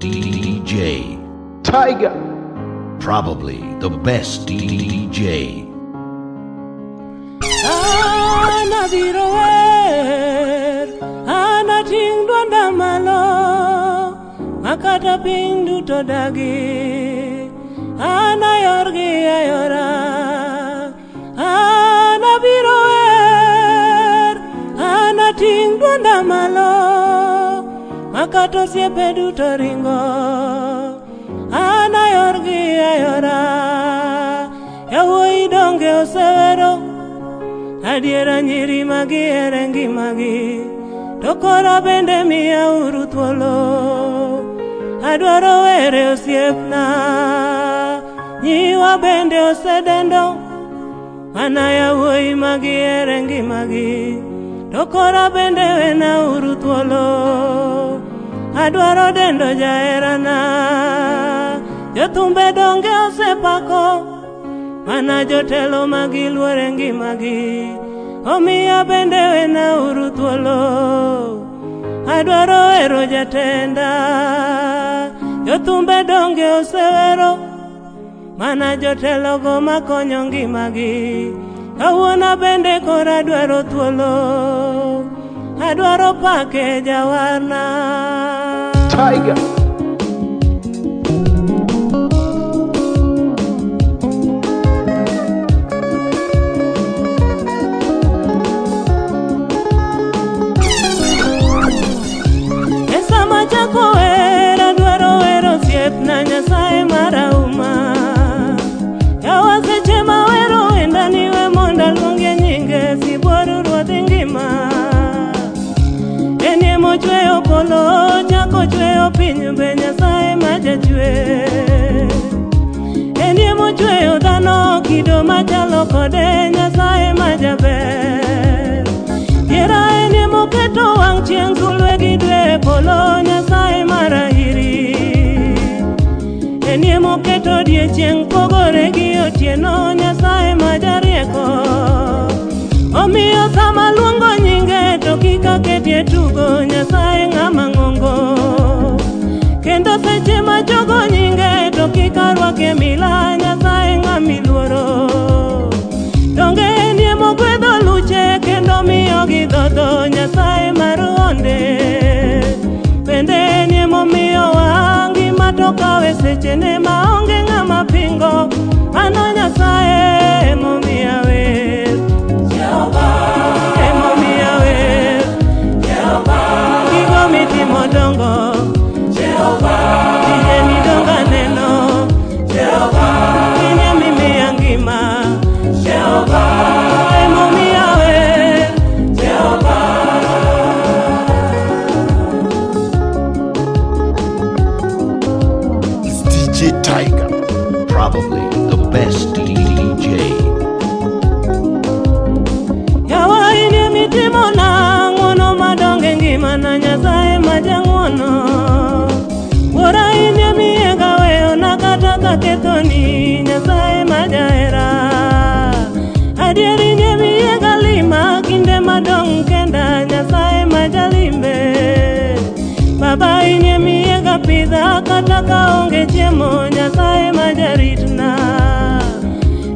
DJ Tiger, probably the best DJ. Ana biroer, ana ting duanda malo, makata pindu to dagi, ana yorgi ayora. Ana biroer, ana ting duanda malo, makato siepe duto ringo, ana yorgi ayora. Yawoi donge osewero, adiera nyiri magi erengi magi, tokora bende miya uru thuolo. Adwaro were osiepna, nyiwa bende osedendo, mana yawoi magi erengi magi, tokora bende wena uru thuolo. Adwaro dendo jaherana, jothumbe donge osepako, mana jotelo magi luore ngimagi, omiya bende wena uru thuolo. Adwaro wero jatenda, jothumbe donge osewero, mana jotelo go makonyo ngimagi, kawuono bende kora adwaro thuolo. Adwaro pake jawarna Tiger, chako wera dwaro wero siepna Nyasaye marauma. Yawa seche ma wero endani we monda luonge nyinge sibuoru ruodhi ngima. Enie mochweyo polo chako chweyo piny be Nyasaye majachwe. Enie mochweyo dhano kido machalo kode Nyasaye majaber. Yera enie moketo wang' chieng' sulwe gi dwe polo Nyasaye marahiri. Enie moketo odiechieng' pogore gi otieno Nyasaye majarieko. Omiyo sama luongo nyinge to kik aketie tugo Nyasaye ng'ama ng'ongo. Kendo seche ma jogo nyinge to kik arwake mila Nyasaye ng'amiluoro. Donge enie mogwedho luche kendo miyo gidhodho Nyasaye mar onde. Bende enie momiyo wangi matokawe sechene maonge ng'ama pingo. Ano Nyasaye emomiya wer, emomiya wer, gigo mitimo dongo, tijeni donga neno, inye mimiya ngima, emomiya wer, It's DJ Tiger, probably the best DJ. Yawa inye mitimo na ng'wono madonge ngima na Nyasaye majang'wono. Wora inye miyega weyo na kata kakethoni Nyasaye majahera. Adier inye miyega lima kinde madong' kenda Nyasaye majalimbe. Baba inye miyega pidha kata kaonge chiemo Nyasaye majaritna.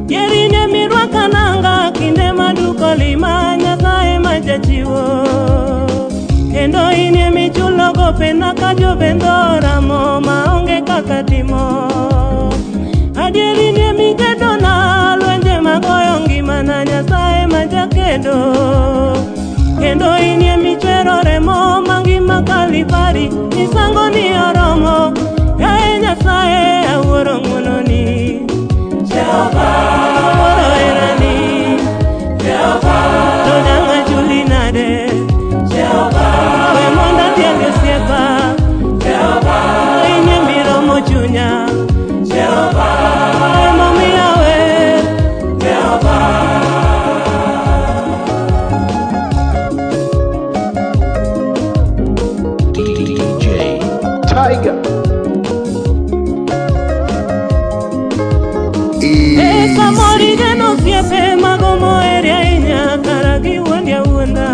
Dier inye mirwaka nanga kinde maduko lima Nyasaye majachiwo. Kendo inye michulo gopena ka jobendo ramo maonge kaka timo. Adier inye mikedona lwenje magoyo ngima na Nyasaye majakedo. Kendo inye michwero remo mangima kalipari misango ni oromo. Yae Nyasaye awuoro ng'wononi, awuoro herani, to nyanga chuli nade, we monda tiang osiepa, inye miromo chunya, emomiya wer, DJ Tiger, samori geno siepe mago moeri ahinya kara giwuondi awuonda.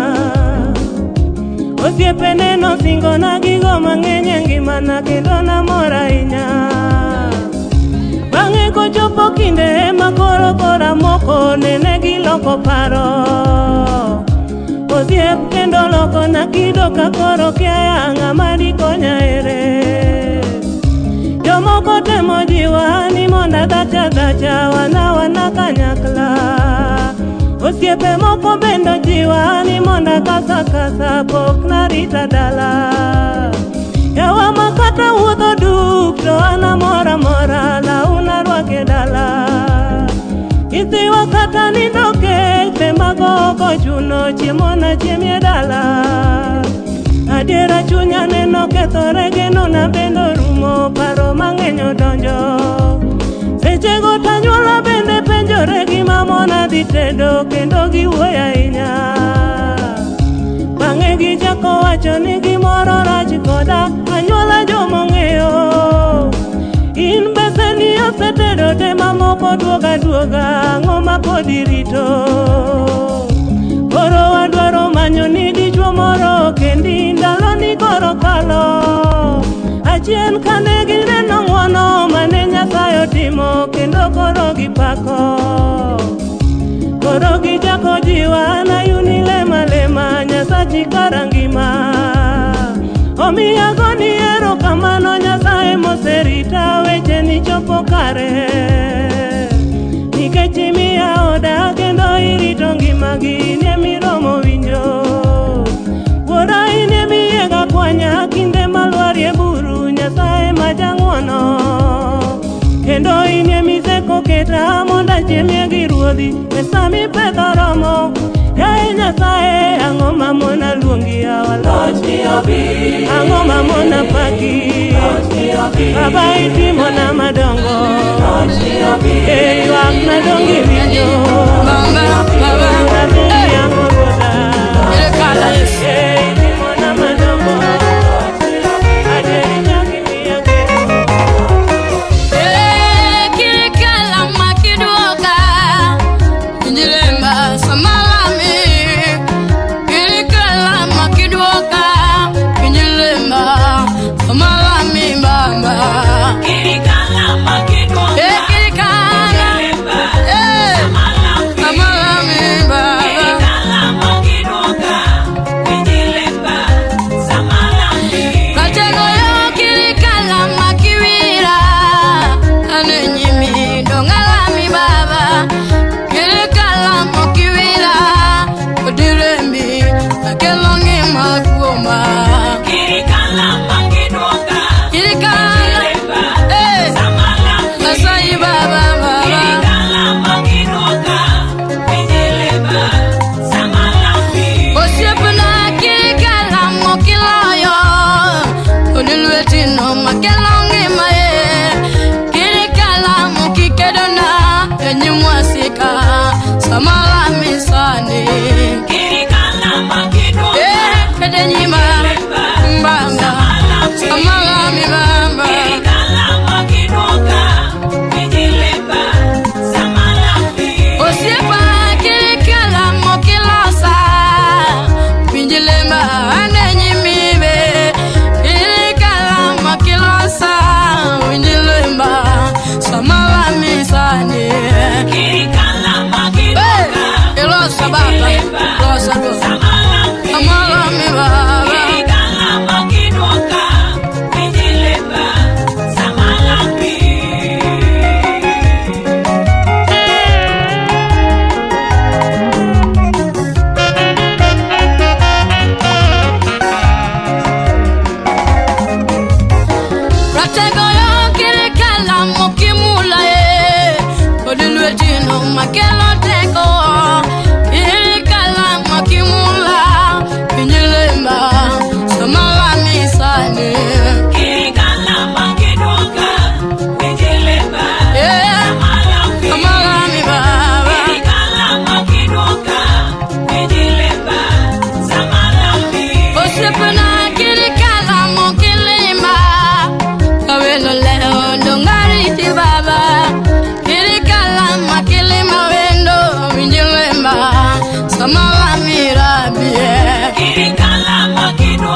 Osiepe neno singo na gigo mang'eny e ngimana kendo namor ahinya. Bang'e kochopo kinde ma kora moko nene giloko paro. Osiep kendo loko na kido ka koro kia ng'ama dikonya ere. Jomoko temo jiwa ni monda dacha wana kanyakla. Osiepe moko bendo jiwa ni monda kasa pok narita dala. Yawa makata wuotho duk to ana mora launa rwake dala. Ithiwa kata nindo kete mago chuno chiemo na chiemie dala. Adiera chunya neno kethore geno na bendo rumo paro mang'eny odonjo. Sechego tanyuola bende penjore gima mona dhi tedo kendo giwuoyo ahinya. Bang'e gichako wacho ni gimoro rach koda anyuola jomong'eyo. In bese ni osetedo te mamoko duoga ang'o ma pod irito. Koro wadwaro manyo ni dichuo moro kendi ndalo ni koro kalo. Achien kane gineno ng'wono mane Nyasaye otimo kendo koro gipako. Koro gichako jiwa na yuni lema Nyasachi kara ngima. Omiya goni erokamano Nyasaye moserita weche ni chopo kare. Nikech imiya oda kendo irito ngimagi ne miromo winjo. Wuora ine miyega kwanya kinde malwarie buru Nyasaye majang'wono. Kendo ine miseko keta monda chiemie gi ruodhi pesa mipedho romo. Yae Nyasaye ang'o mamona luongi yawa ang'o mamona paki. Baba itimona madongo ywak nadongi winjo. Rabi ang'o ruodha itimona madongo. Adieri nyaki miya geno. Kirikala makiduoka Injilemba samalami. Kirikala makiduoka Injilemba samalami baba. Kirikala makiduoka Injilemba samalami baba. Kirikala makiduoka Injilemba samalami. Ratego yo kirikala makiwira ane nyimi dongalami baba. Kirikala makiwira odirembi akelongi makuoma. Kirikala makiduoka Kirikala samalami. Asai baba baba. Kirikala makiduoka Injilemba samalami. Osiepe na kirikala mokiloyo odilwetino makelongi mae. Kirikala mokikedona enyimwasika samalami sani. Kirikala makiduoka kedenyima mbanga samalami baba. Kirikala makiduoka Injilemba samalami. Osiepa kirikala mokilosa Injilemba anenyimibe. Kirikala mokilosa Injilemba samalami sani. Kirikala makiduoka Ilosa baba Ilosa samalami baba. Kirikala makiduoka Injilemba samalami. Ratego yo kirikala mokimula odilwetino makelo teko. Kirikala makimula Injilemba samalami sani. Kirikala makiduoka Injilemba samalami baba. Kirikala makiduoka Injilemba samalami. Osiepe na kirikala mokilima kawelo leo dongariti baba. Kirikala makilima wendo Injilemba samalami rabie. Kirikala makiduoka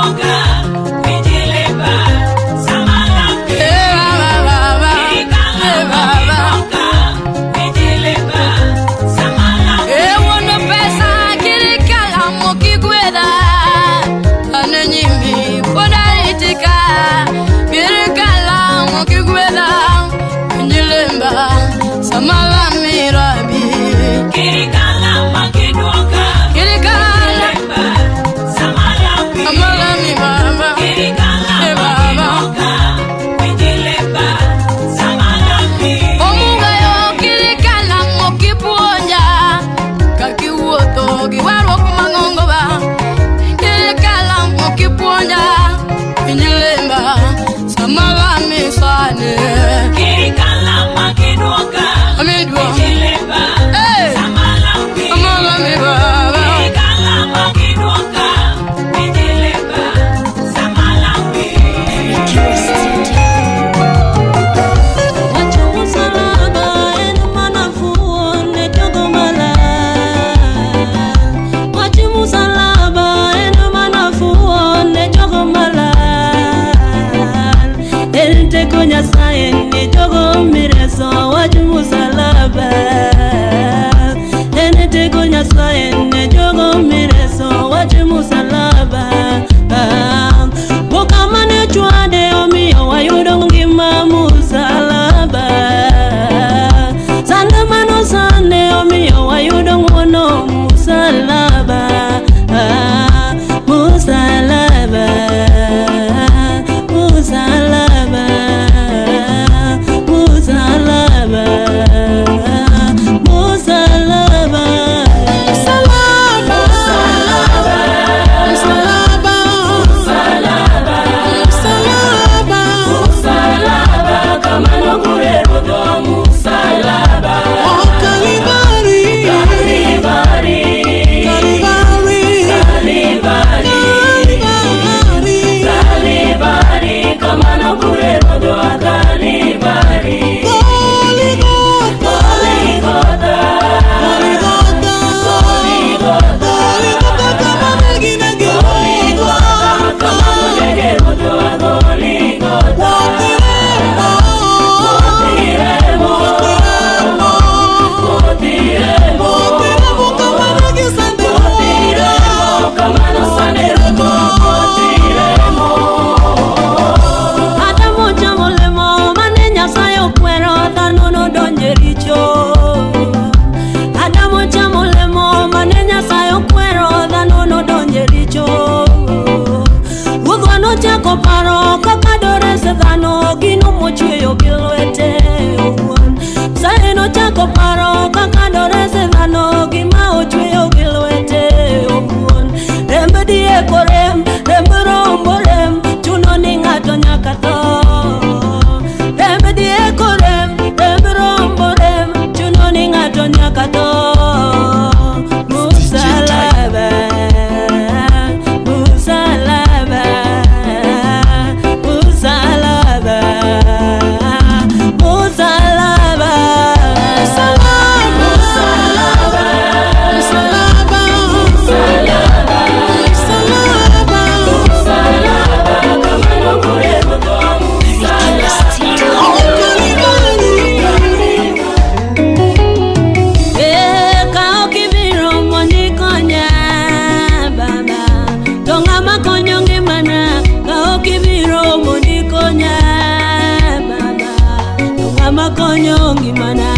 konyo ngimana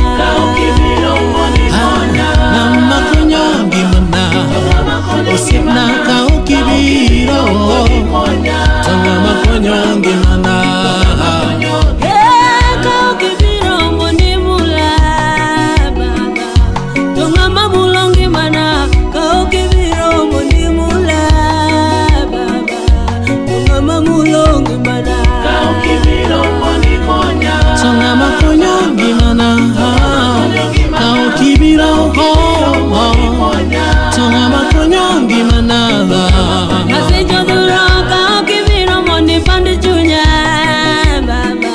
Ngama konyo ngimana Osiepna ka ukibiro To ngama konyo ngimana Ka ukibiro mondi mula baba To ngama mulo ngimana Ka ukibiro mondi mula baba To ngama mulo ngimana Ka ukibiro mondi konya To ngama konyo ngimana Ka ukibiro To ngama konyo ngimana Asejo duro ka ukibiro mondi pandi chunya baba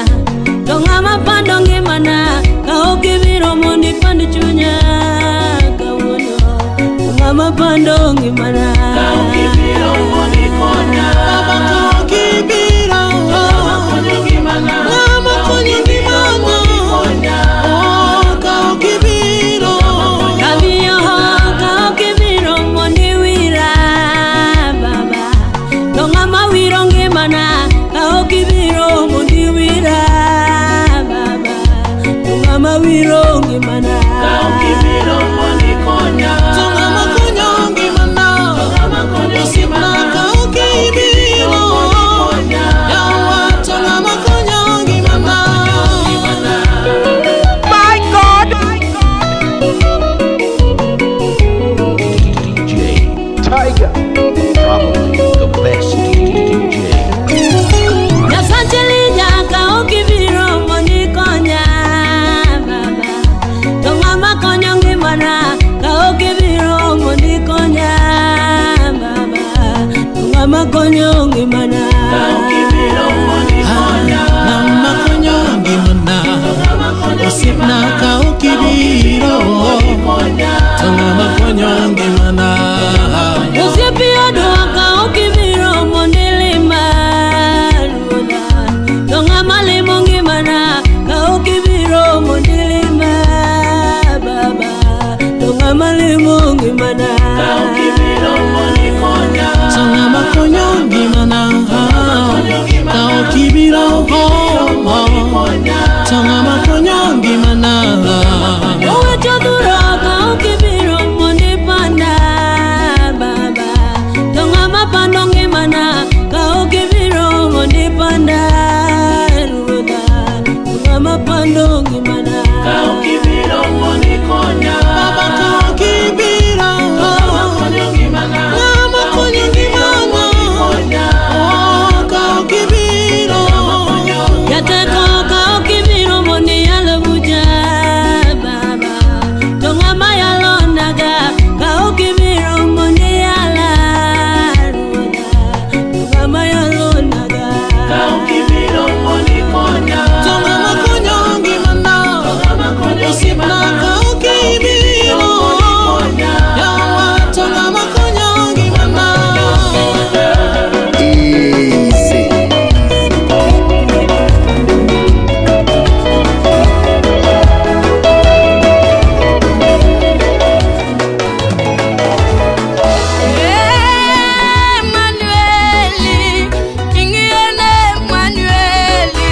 To ngama pando ngimana Ka ukibiro mondi pandi chunya Kawono To ngama pando ngimana Ka ukibiro mondi konya Baba ka ukibiro Ngama konyo ngimana Ka ukibiro Kabiyo ka ukibiro mondi wira baba To ngama wiro ngimana Ka ukibiro mondi wira baba To ngama wiro ngimana Ka ukibiro mondi konya To ngama konyo ngimana Osiepna ka ukibiro Yawa to ngama konyo ngimana My God! DJ, Tiger. probably the best DJ. Nasanchelinya ka ukibiro mondi konya baba To ngama konyo ngimana Ka ukibiro mondi konya baba To ngama konyo ngimana Ka ukibiro mondi konya Ngama konyo ngimana Osiepna ka ukibiro To ngama konyo ngimana Usiepio doa ka ukibiro mondi lima ruda To ngama limo ngimana Ka ukibiro mondi lima baba To ngama limo ngimana Ka ukibiro mondi konya To ngama konyo ngimana Ka ukibiro To ngama konyo ngimana Owecho duro ka ukibiro mondi panda baba To ngama pando ngimana Ka ukibiro mondi panda ruda To ngama pando ngimana Ka ukibiro mondi konya Baba ka ukibiro Ngama konyo ngimana Ka ukibiro Yateko ka ukibiro mondi yalo buja baba To ngama yalo naga Ka ukibiro mondi yala ruda To ngama yalo naga Ka ukibiro mondi konya To ngama konyo ngimana Osiepna ka ukibiro Yawa to ngama konyo ngimana Easy. Emmanueli, ingiene Emmanueli,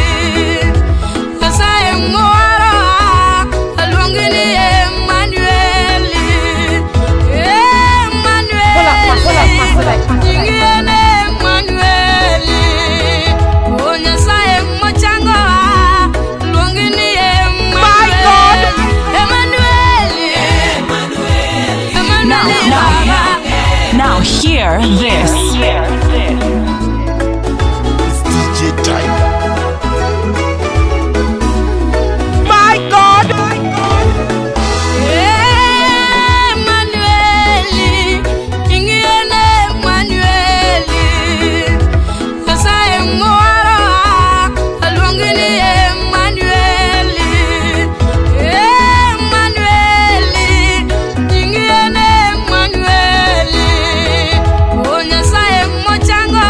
Kasaye mwara, alwangini Emmanueli, Emmanueli, ingiene Emmanueli, onyasaye mochango, alwangini Emmanueli, Emmanueli, Emmanueli, Baba. Now hear this. It's DJ Tiger. My God! Emmanueli, ingiene Emmanueli, Kasaye mwara, alwangini Emmanueli, Emmanueli, ingiene Emmanueli, onyasaye mochango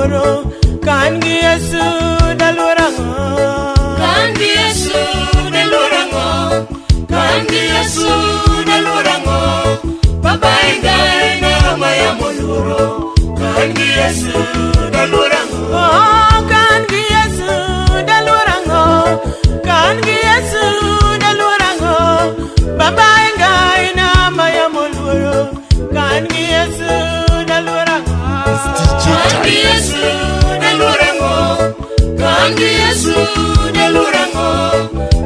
moluoro kan gi Yesu daluorango kan gi Yesu daluorango kan gi Yesu daluorango Baba ingai na maya moluoro kan gi Yesu daluorango kan gi Yesu daluorango kan gi Yesu daluorango Baba ingai na maya moluoro kan gi Yesu daluorango DJ kan gi Tiger. Yesu daluorango kan gi Yesu daluorango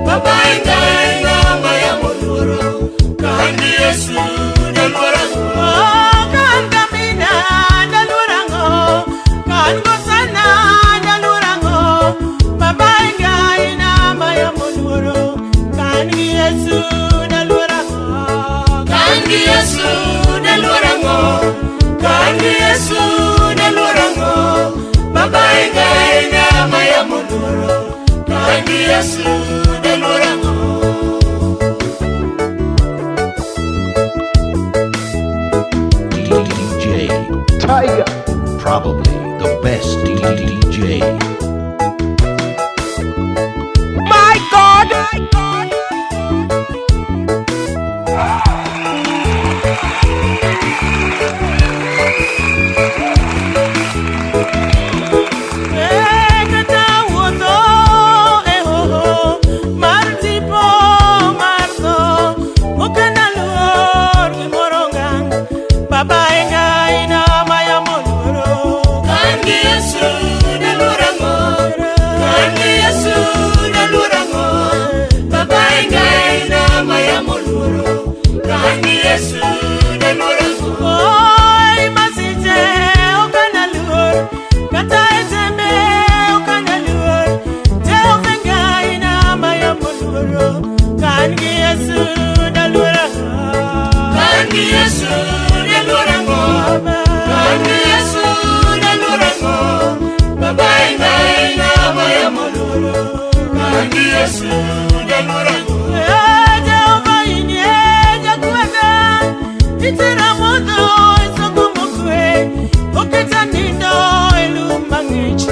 Baba ingai na maya moluoro kan gi Yesu daluorango kan kamina daluorango kan gosana daluorango Baba ingai na maya moluoro kan gi Yesu daluorango kan gi Yesu daluorango kan gi Yesu daluorango Baba ingai na maya moluoro kan gi Yesu daluorango DJ Tiger. probably the best DJ. My God. kan gi Yesu daluorango kan gi Yesu daluorango Baba ingai na maya moluoro kan gi Yesu daluorango kan gi Yesu daluorango kan gi Yesu daluorango kan gi Yesu daluorango Baba ingai na maya moluoro kan gi Yesu daluorango Jehova inie jakwega itera modo isogomokwe oketa nindo elumangich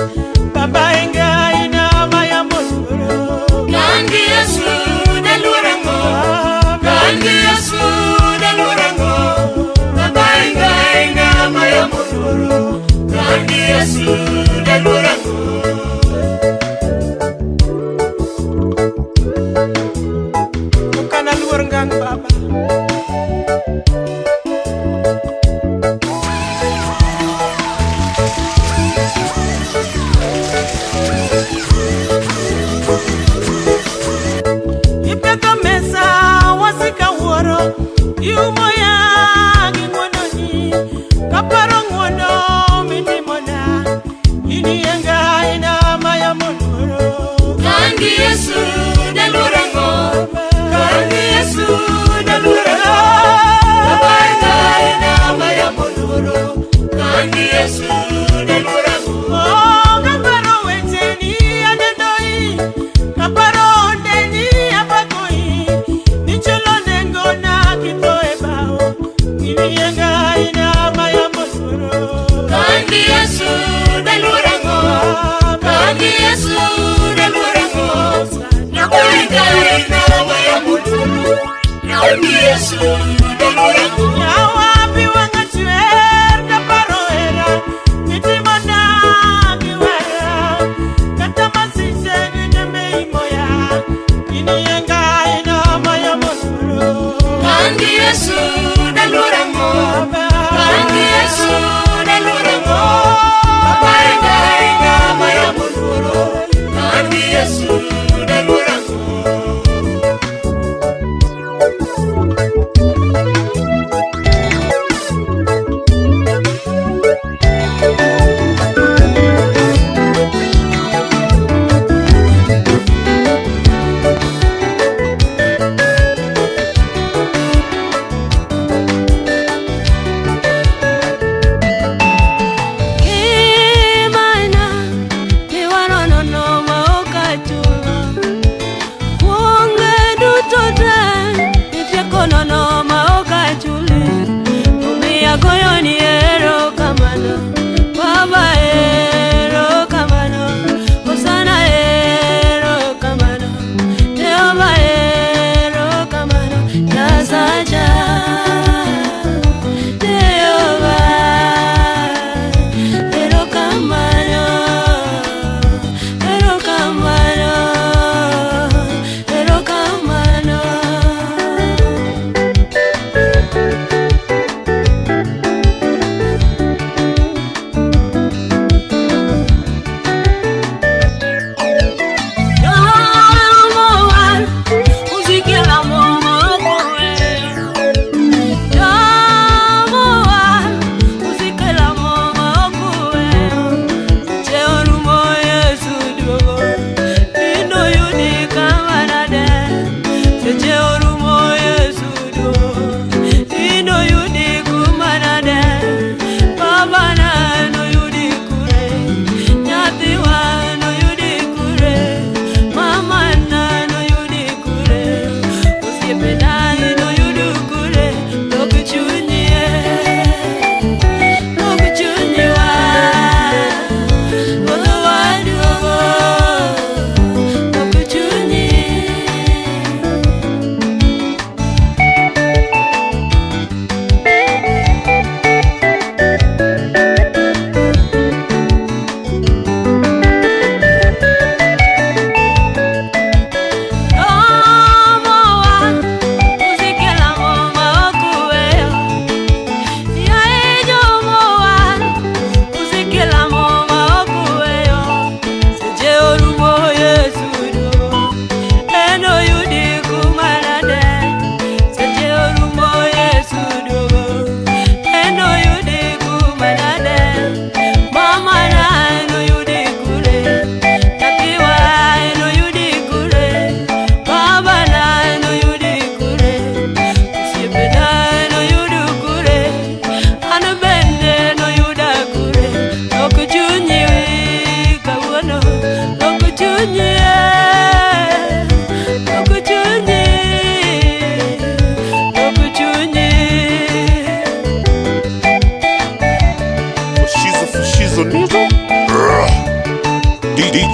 Baba ingai na maya moluoro kan gi Yesu daluorango kan gi Yesu daluorango Baba ingai na maya moluoro kan gi Yesu daluorango kana luor ngang Baba Ipetho mesa wasika wuoro iumo ya gi ng'wononi kaparo ng'wono mitimona inie ngai na maya moluoro kan gi Yesu daluorango kan gi Yesu daluorango Baba ingai na maya moluoro kan gi Yesu daluorango kaparo wecheni adendoi kaparo ondeni apakoi nichulo nengo na kito e bao inie ngai na maya moluoro kan gi Yesu daluorango kan gi Yesu daluorango Baba ingai na maya moluoro kan gi Yesu daluorango Nyawapi wanga chwer kaparo era mitimona giwera kata masise nyembe imoya inie ngai na maya moluoro kan gi Yesu daluorango kan gi Yesu daluorango Baba ingai na maya moluoro kan gi Yesu daluorango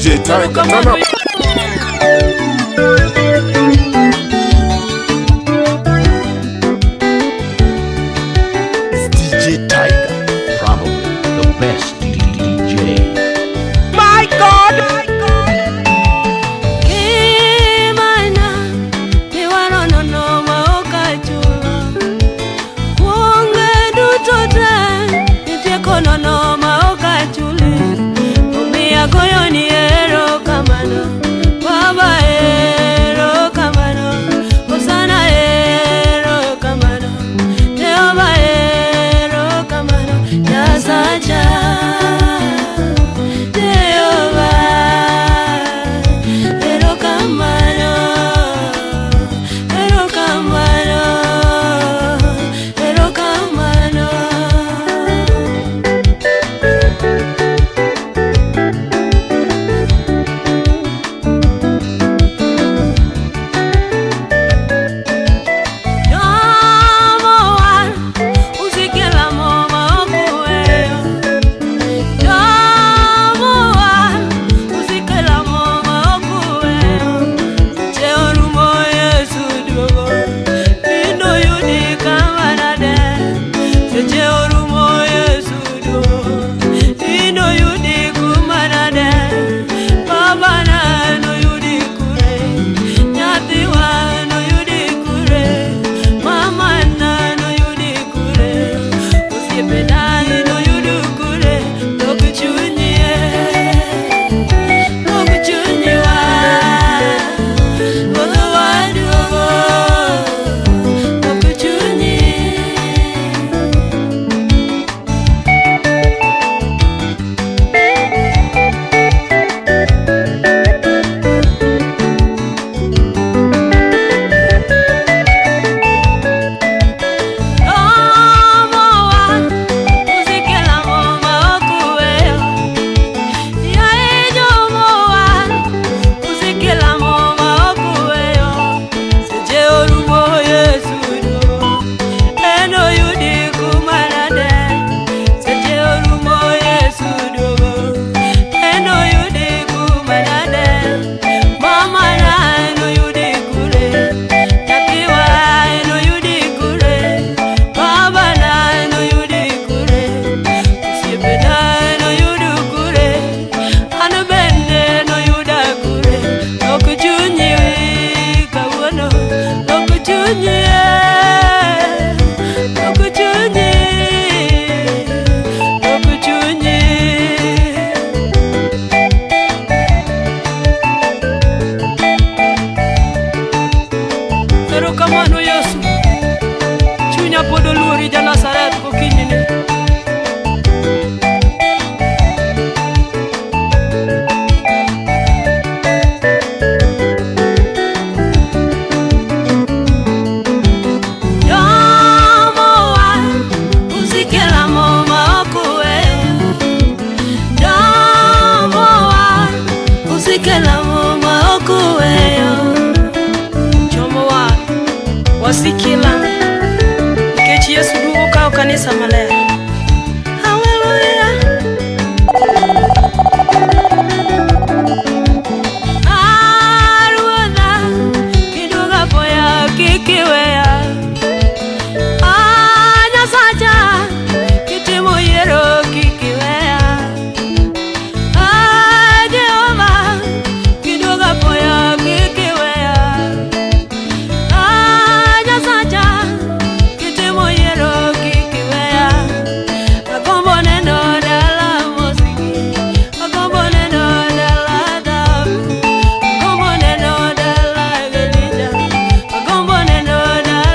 DJ Tiger, turn up. It's DJ Tiger, probably the best DJ. My God! Kimana, kiwano nono maoka chulo. Kuonge dutote, nitieko nono maoka chuli. Umia goyo ni ero kamano, baba ero kamano, Osana ero kamano, Jehova ero kamano, Yasacha. Jehova ero kamano, ero kamano, ero kamano. Yomoa, usikela moma okuweyo. Yomoa, usikela moma okuweyo. Jeorumo Yesu duogo, ino yudi kamarade. Jeorumo Yesu duogo, ino yudi kumarade. Baba na no yudi kure, nyathiwa no yudi kure, mama na no yudi kure, osiepe na no yudi kure, lokuchunye wa, owa duogo, lokuchunye. Yomoa, usikela moma okuweyo. Yae Yomoa, usikela moma okuweyo. Jeorumo Yesu duogo, eno yudi kumarade. Jeorumo Yesu duogo, eno yudi kumarade. Mama na eno yudi kure, nyathiwa eno yudi kure, baba na eno yudi kure, osiepe na eno yudi kure, an bende eno yuda kure. Lokuchunyi kawuono, lokuchunyi, lokuchunyi, lokuchunyi. Erokamano Yesu, chunya pod oluori ja Nazareth gokinyini. Yomoa, usikela moma okuweyo. Yomoa, usikela moma okuweyo. Yomoa, wasikila nikech Yesu duogo kao kanisa maler. Hallelujah. Aruodha, kiduoga poya kikiweya. Nyasacha, kitimo yiero kikiweya. Jehova, kiduoga poya kikiweya. Nyasacha, kitimo yiero kikiweya. Agombo neno dala mosiki, agombo neno dala dhahabu, agombo neno dala Elijah, agombo neno dala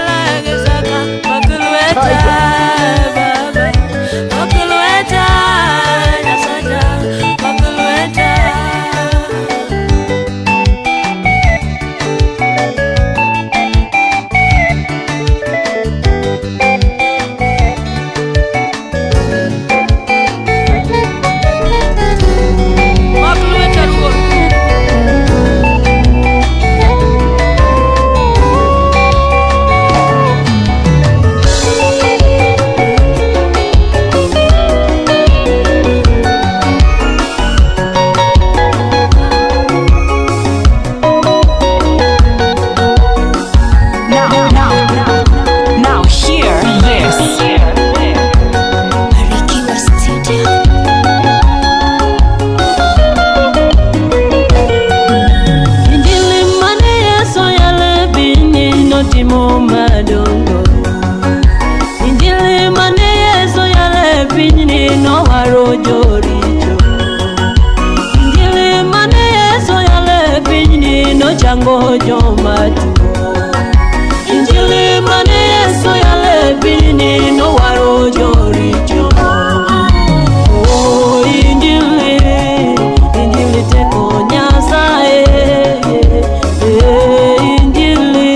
timo madongo. Injili mane Yesu yale pinyni nowaro joricho. Injili mane Yesu yale pinyni nochango joma tuo. Injili mane Yesu yale pinyni nowaro joricho. Oh, Injili, Injili teko Nyasaye. Injili,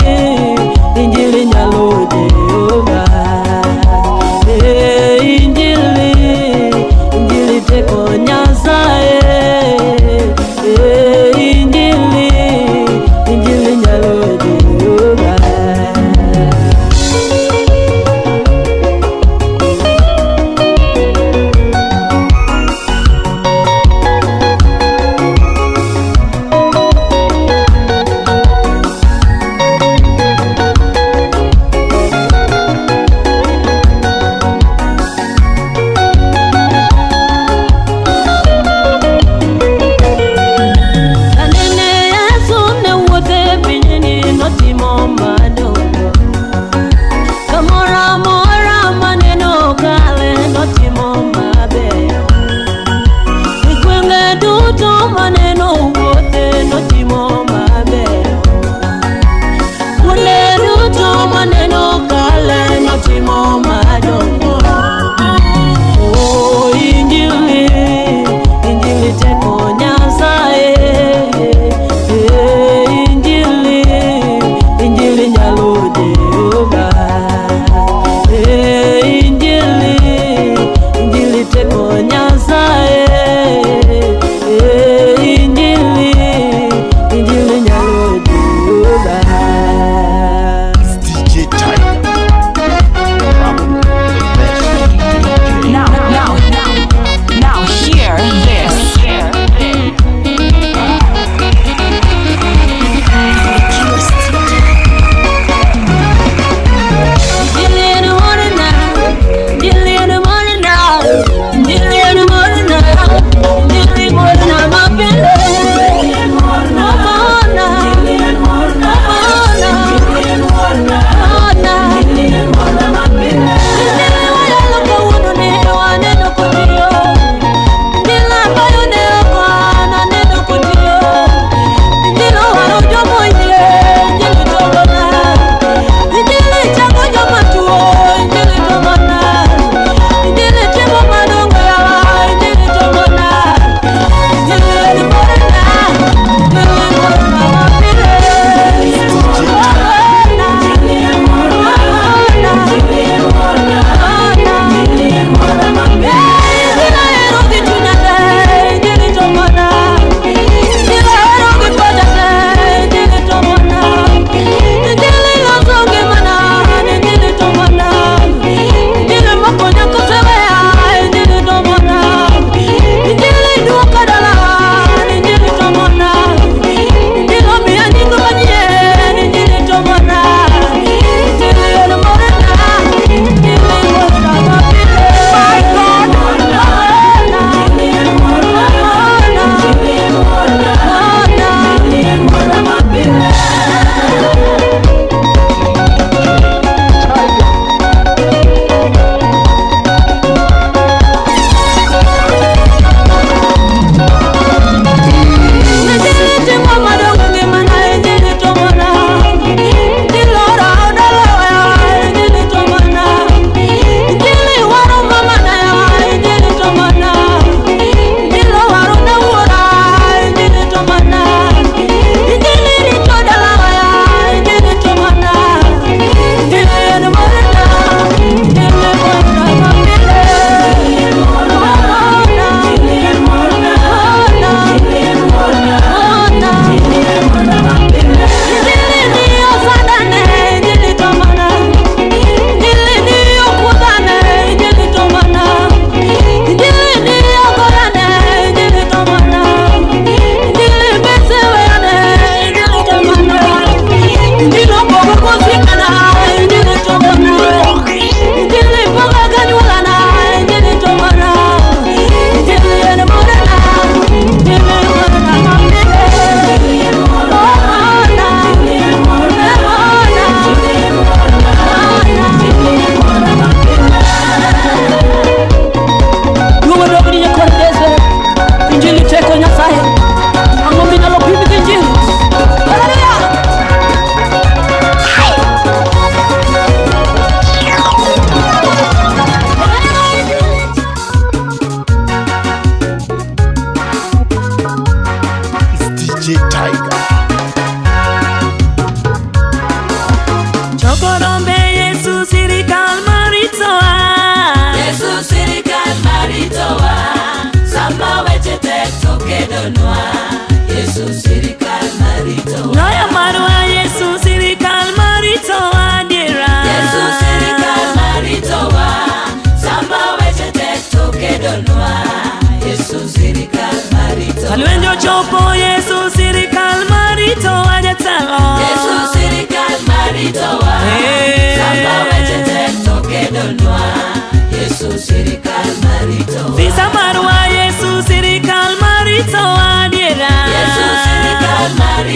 Injili nyalo Jehova. Injili, Injili teko Nyasaye. Injili, Injili nyalo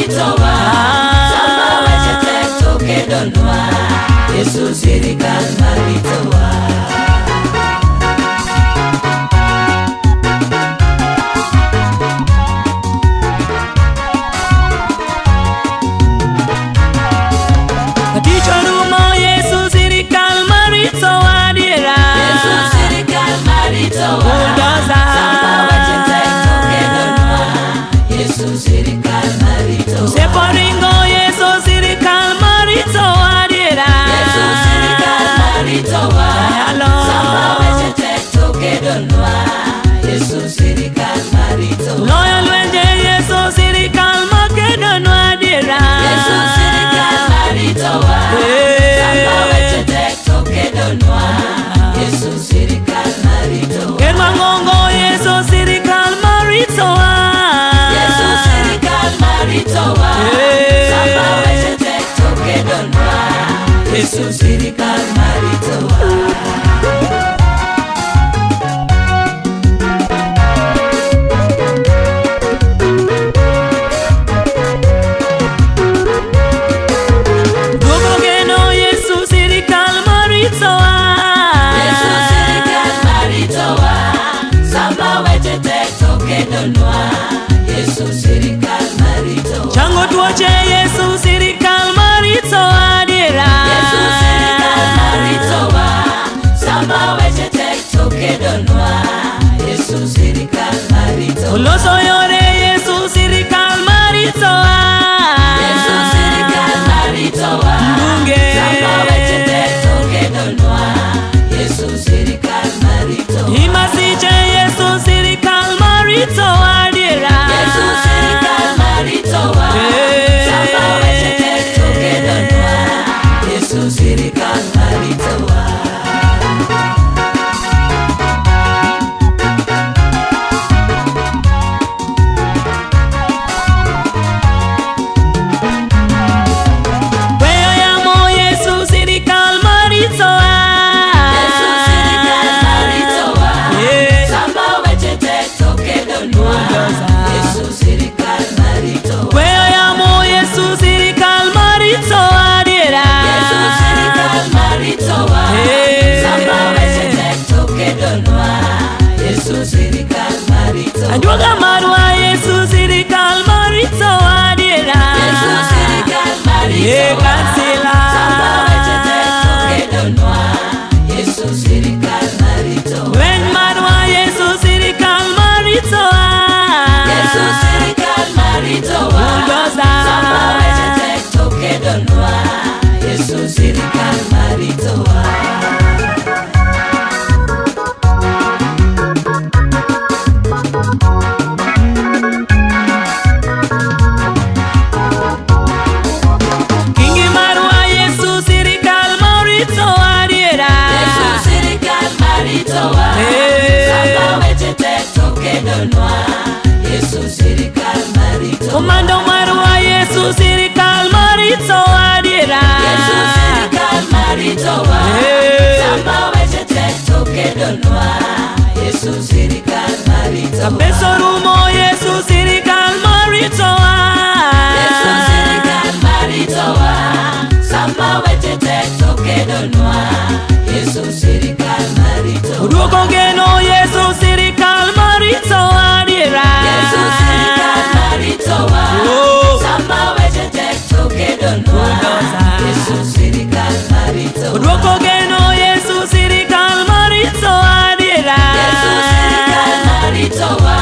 maritowa Sama weche tek to kedonwa Yesu sirikal maritowa Yesu sirikal maritowa Dugo geno Yesu sirikal maritowa Yesu sirikal maritowa Sama weche tek to kedonwa Yesu sirikal maritowa Chango tuoche Yesu sirikal maritowa Yesu sirikal maritowa Sama weche tek to kedonwa Yesu sirikal maritowa Uloso yore Yesu sirikal maritowa Yesu sirikal maritowa Sama weche tek to kedonwa Yesu sirikal maritowa Imasiche Yesu sirikal maritowa Yesu sirikal maritowa Sama weche tek to kedonwa Yesu sirikal maritowa Weyo yamo Yesu sirikal maritowa Yesu sirikal maritowa Sama weche tek to kedonwa Yesu sirikal maritowa Weyo yamo Yesu sirikal maritowa Yesu sirikal maritowa Anjuga marwa Yesu sirikal maritowa Yesu sirikal maritowa Sama weche tek to kedonwa Yesu sirikal maritowa Wen marwa Yesu sirikal maritowa Yesu sirikal maritowa Sama weche tek to kedonwa Yesu sirikal maritowa Yesu sirikal maritowa Komando marwa Yesu sirikal maritowa Yesu sirikal maritowa Sama weche tek to kedonwa Yesu sirikal maritowa Kapeso rumo Yesu sirikal maritowa Yesu sirikal maritowa Sama weche tek to kedonwa Yesu sirikal maritowa Uduoko geno Yesu sirikal maritowa Yesu sirikal maritowa Sama weche tek to kedonwa Yesu sirikal maritowa Uduoko geno Yesu sirikal maritowa Yesu sirikal maritowa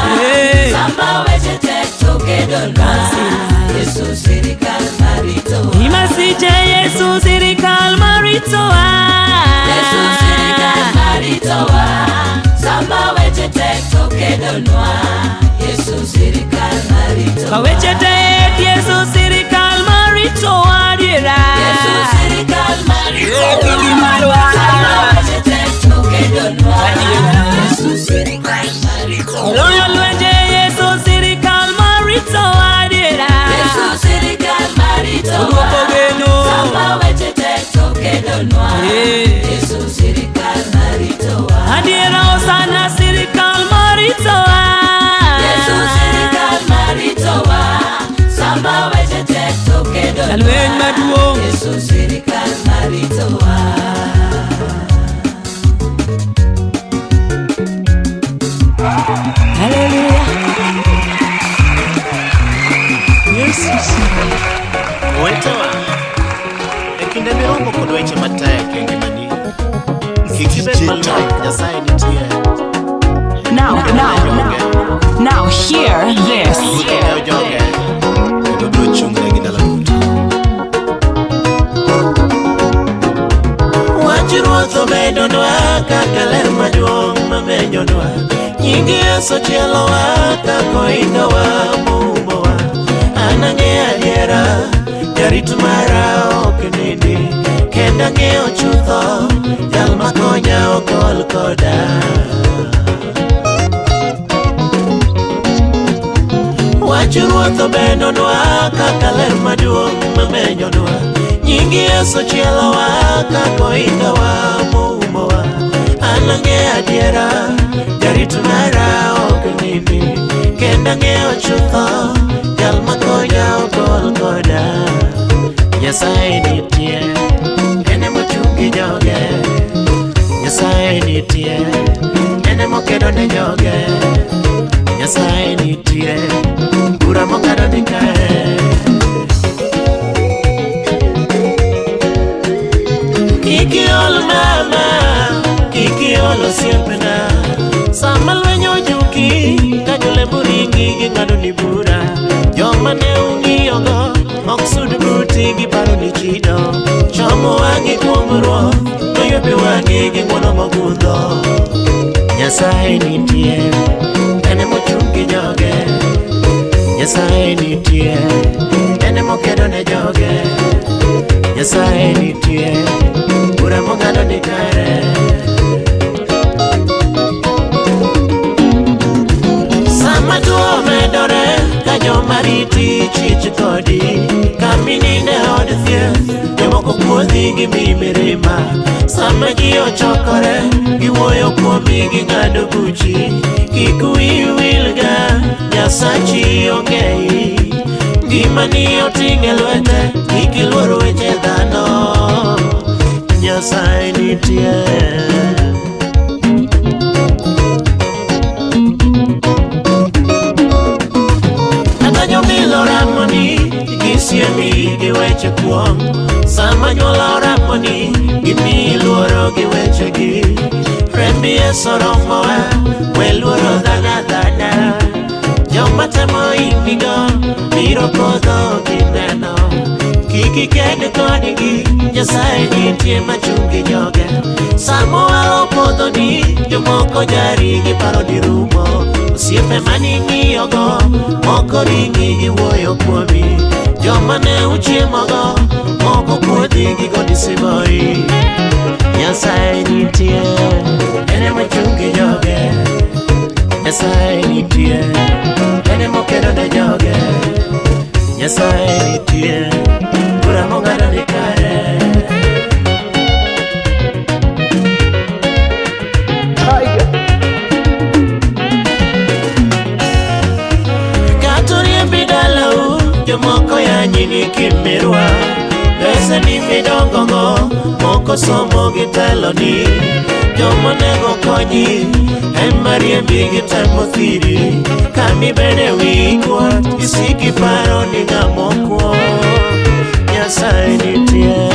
Sama weche tek to kedonwa Yesu sirikal maritowa Imasiche Yesu sirikal maritowa Yesu sirikal maritowa Sama weche tek to kedonwa Yesu sirikal maritowa Kaweche tek Yesu sirikal maritowa Yesu sirikal maritowa Sama weche tek to kedonwa Yesu sirikal maritowa Loyo lwenje Yesu sirikal maritowa Yesu sirikal maritowa Sama weche tek to kedonwa Yesu sirikal maritowa Adiera osana sirikal maritowa Yesu sirikal maritowa Sama weche jalweny maduong' Yesu sirikal maritowa. Hallelujah. Owetewa, e kinde miromo kod weche matek e ngimani, kik ibed maluor, Nyasaye nitie. Now hear this. Ng'eyo joge, kendo biro chung'negi ndalo duto. Wach Ruoth obedonwa kaka ler maduong' mamenyonwa. Nying Yesu chielowa kaka ohingawa moumowa. An ang'eyo adiera, jarit mara ok nindi, kendo ang'eyo chutho jal makonya okol koda. Wach Ruoth obedonwa kaka ler maduong' mamenyonwa. Nying Yesu chielowa kaka ohingawa moumowa. An ang'eyo adiera, jarit mara ok nindi, kendo ang'eyo chutho jal makonya okol koda. Nyasaye nitie, en ema ochung' gi joge. Nyasaye nitie, en ema okedo ne joge. Nyasaye nitie, bura mong'ado ni kare. Kik iol mama, kik iol osiepna, sama lweny ojuki ka jolembo ringi ging'ado ni bura. Joma ne ung'iyogo ok sud buti giparo ni chido, chomo wang'i kuom Ruoth, noywepe wang'i gi ng'wono mogundho. Nyasaye nitie, en ema ochung' gi joge. Nyasaye nitie, en ema okedo ne joge. Nyasaye nitie, bura mong'ado ni kare. Sama tuo medore ka joma riti chich kodi, kamininde od thieth jomoko kuodhi gi mi mirima. Sama ji ochokore giwuoyo kuomi ging'ado buchi, kik wiyi wilga, Nyasachi ongei. Ngimani oting' e lwete, kik iluor weche dhano. Nyasaye nitie. Milo ramoni, gisiemi gi weche kuong. Sama nyuolo ramoni, gimi luoro gi weche gi. Rembi Yesu romowa, we luoro dhana dhana. Joma temo imigo, biro podho gi neno. Kik iked kodgi, Nyasaye nitie machung' gi joge. Samo walo podho ni, jomoko jari gi paro di rumo. Osiepe maning'iyogo, moko ringi giwuoyo kuomi. Joma ne uchiemogo, moko kuodhi gi godi simoi. Nyasaye nitie, en ema ochung' gi joge. Nyasaye nitie, en ema okedo ne joge. Nyasaye nitie, bura mong'ado ni kare. Jomoko yanyi ni kimirwa, pesa ni midongogo, moko somo gi telo ni. Joma nego konyi, ema riembi gi temo thiri. Kami bede wi kuot, isiki paro ni ng'amo kuo. Nyasaye nitie.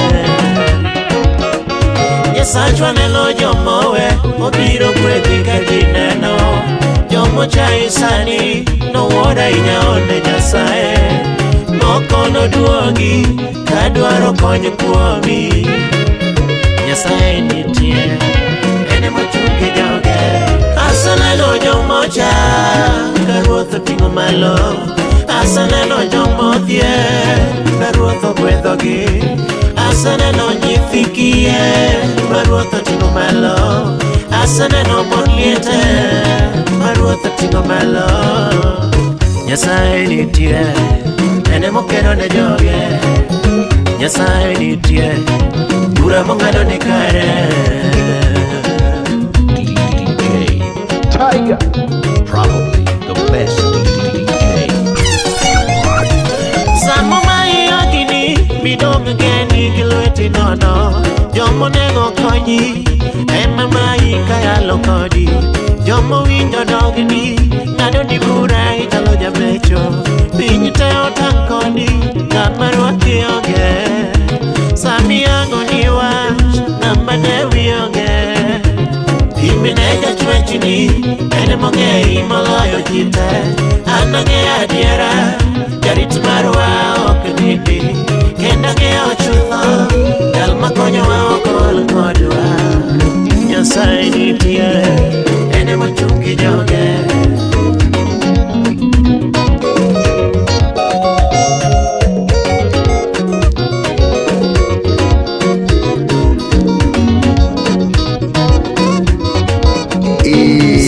Nyasachwa neno jomowe, obiro gwedhi ka gineno. Jomo chai sani, no woda inya one Nyasaye. Moko noduogi, kadwaro kony kuomi. Nyasaye nitie, en ema ochung' gi joge. Aseneno jomocha, ka Ruoth oting'o malo. Aseneno jomodhier, ka Ruoth ogwedhogi. Aseneno nyithi kiye, ma Ruoth oting'o malo. Aseneno mon liete, ma Ruoth oting'o malo. Nyasaye nitie, en ema okedo ne joge. Nyasaye nitie, bura mong'ado ni kare. DJ Tiger, probably the best DJ. Samo mai agini, Jomo nego konyi ema mai kayalo kodi Jomo winjo dogni ngado di bura italo jabecho Pinyi te otang kodi ngad marwaki onge Sami ango ni wach namba dewi onge Iminega chwechini ene monge imaloyo jite Anange adiera jarit marwa oknidi Kenda nge ochutho Dalma konyo wa okol kodwa Nyasaye nitie ene mochungi joge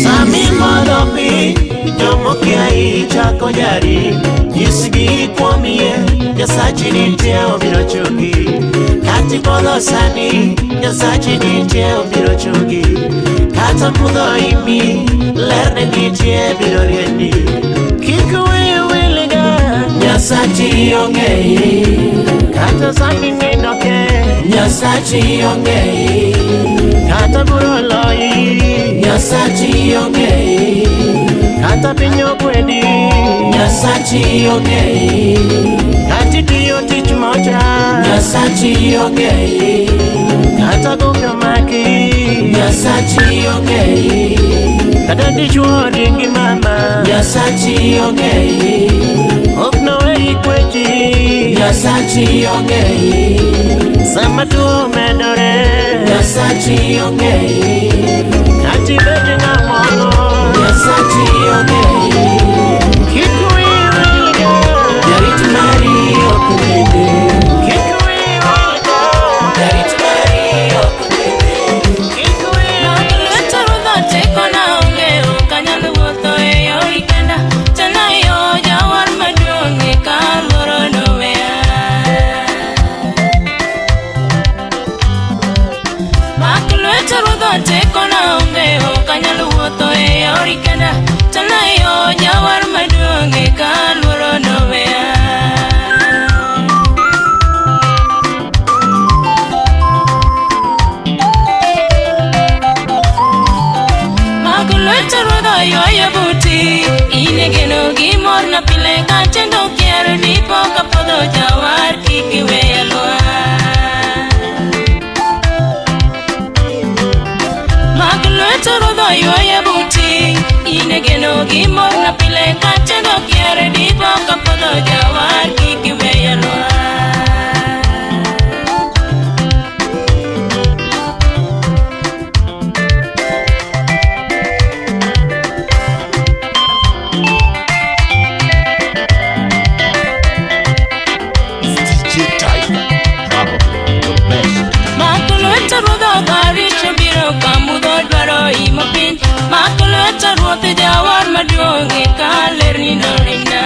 Sami modopi Jomo kia chako jari Yisigi kwamie Nyasachi nitie obiro chungi Kati polo sani Nyasachi nitie obiro chungi Kata mudho imi Lerne nitie biro rieni Kikuwe wiliga Nyasachi ongei Kata sami ninoke Nyasachi ongei Kata buro loi Nyasachi ongei Kata pinyo kwedi Nyasachi ongei Kati tiyo tich moja Nyasachi ongei Kata gogo maki Nyasachi ongei Kata dichwo ringi mama Nyasachi ongei Okno weri kwechi Nyasachi ongei Sama tuo medore Nyasachi ongei Kati bete ngamono Nyasachi ongei Kiku iwiliga Jarit mari okunede Kiku iwiliga Jarit mari okunede Kiku iwiliga Nakuleta teko na ongeo Kanyalu woto eyo ikenda Tena yo jawar maduongi Kaloro nowea Nakuleta teko na ongeo Kanyalu woto eyo ikenda Tena yo jawar maduongi Kaloro nowea Yoya buti inegeno gimor na pile kachendo kiero dipo kapodo jawar kikiwe yalwa Maglueto rodo yoya buti inegeno gimor na pile kachendo kiero dipo kapodo jawar kikiwe yalwa Jawar maduongi kalerni norinda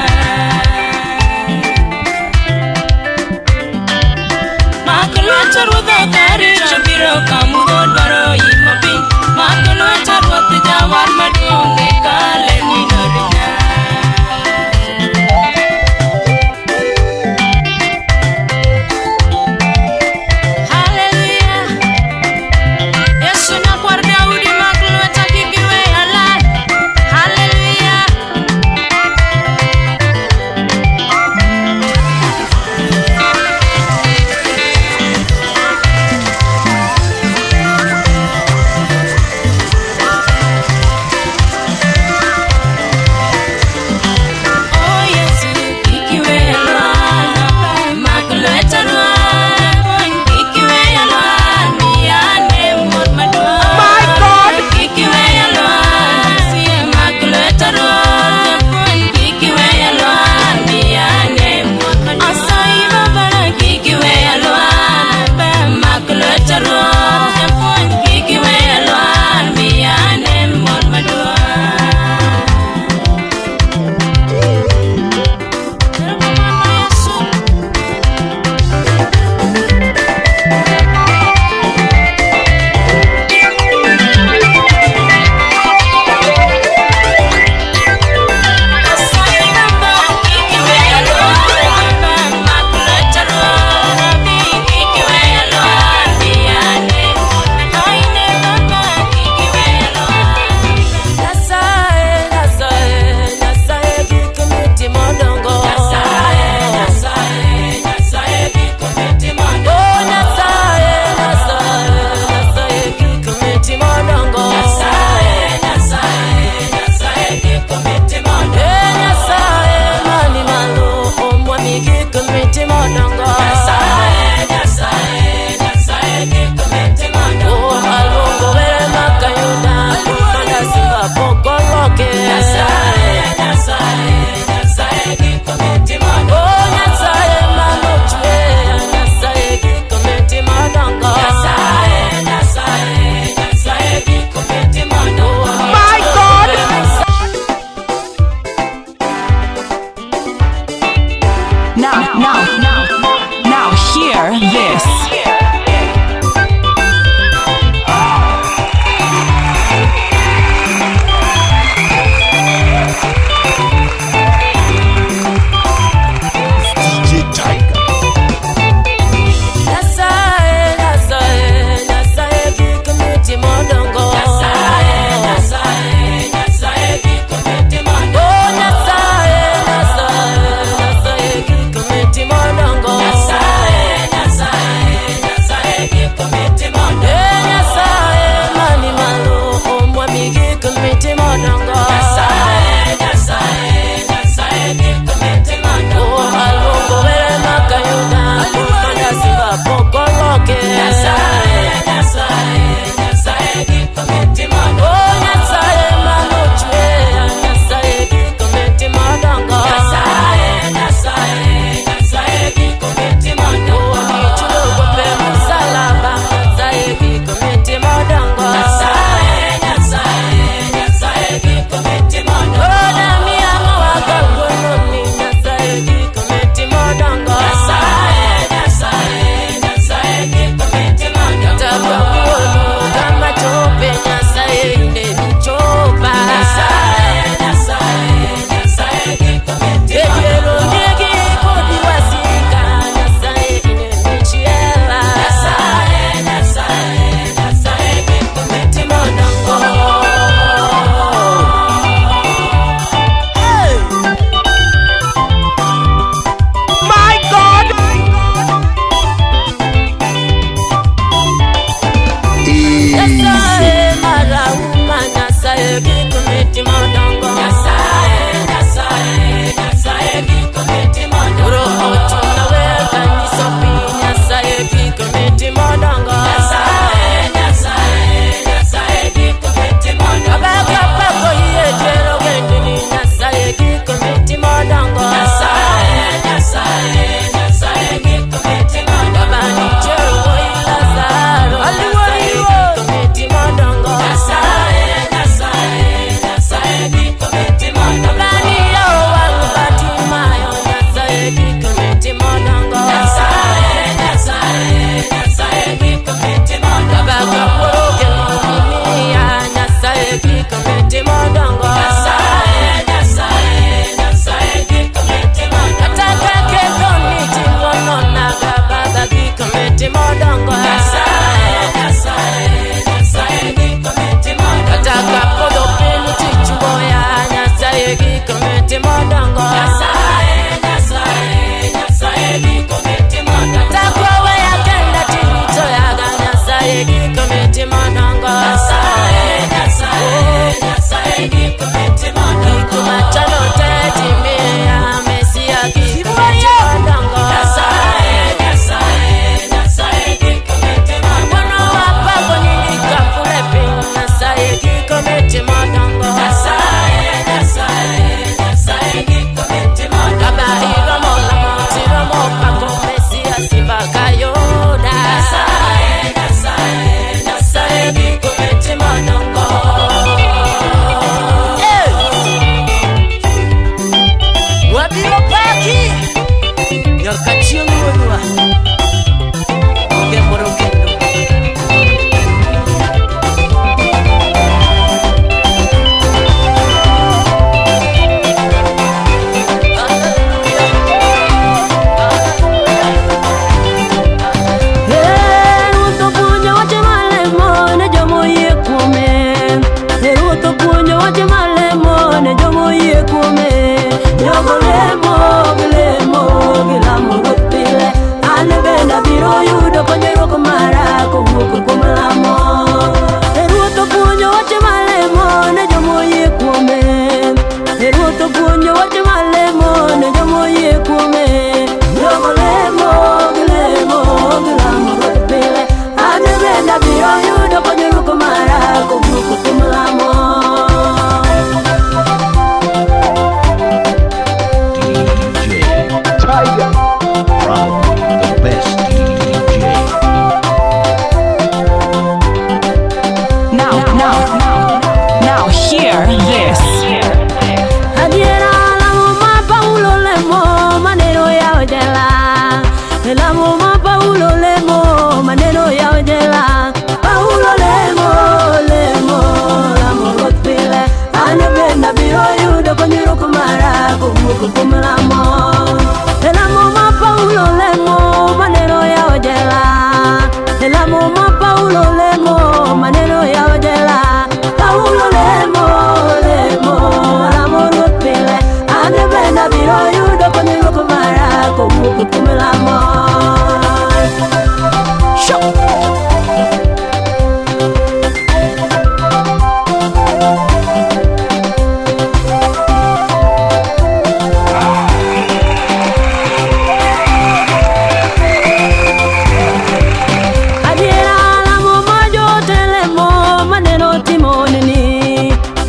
kumuku kumilamo.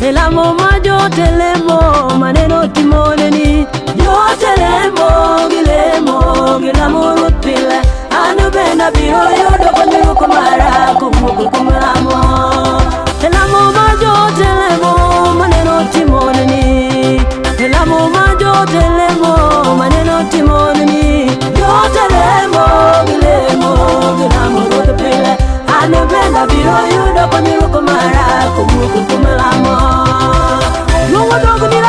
Elamo majo telemo maneno timoneni yo telemo gilamo rutile anu bena biro yo dokonyo kumara kumuku kumamo. Elamo majo telemo maneno timoneni elamo majo telemo maneno timoneni yo telemo gilamo rutile anu bena biro yo dokonyo kumara kumuku kumamo. You want to go to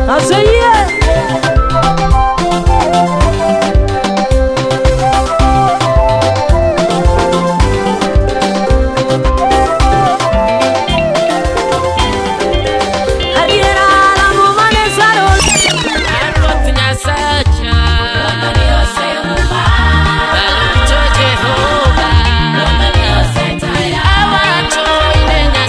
I say yeah. Jehovah, I want to in the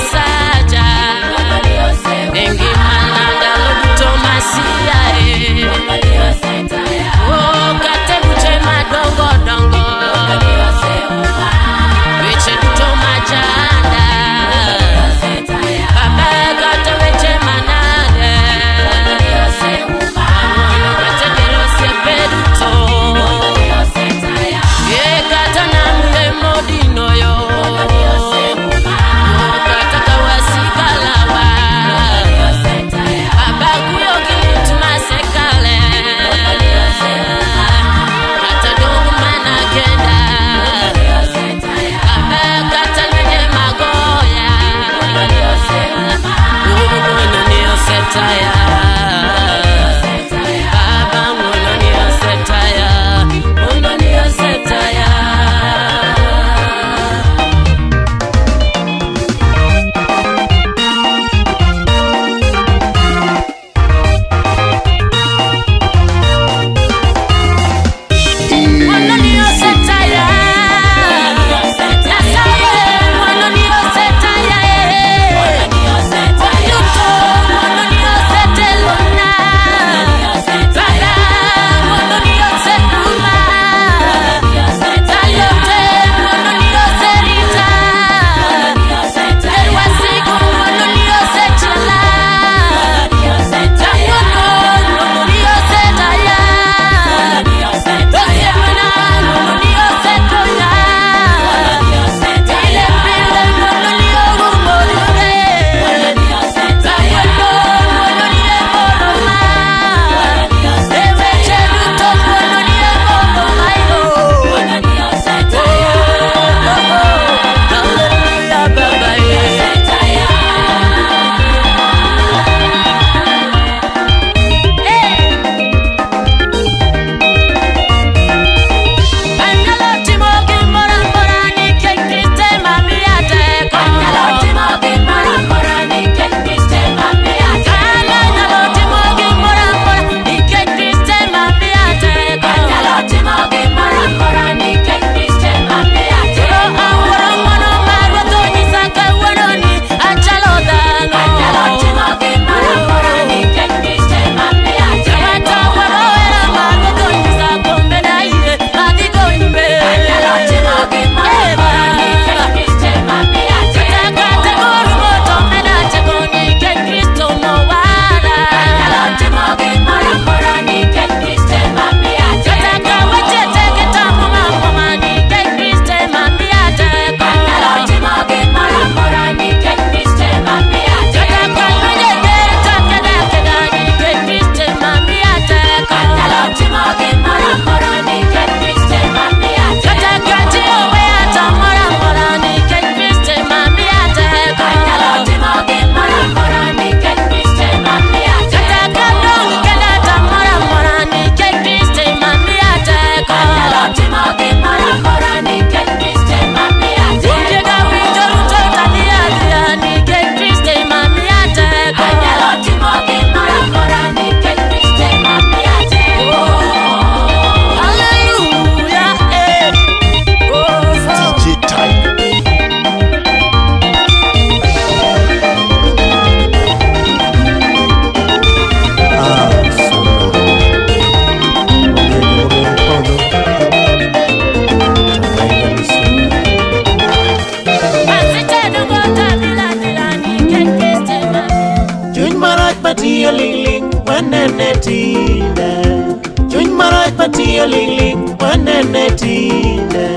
omiyo lingling wanene tinde,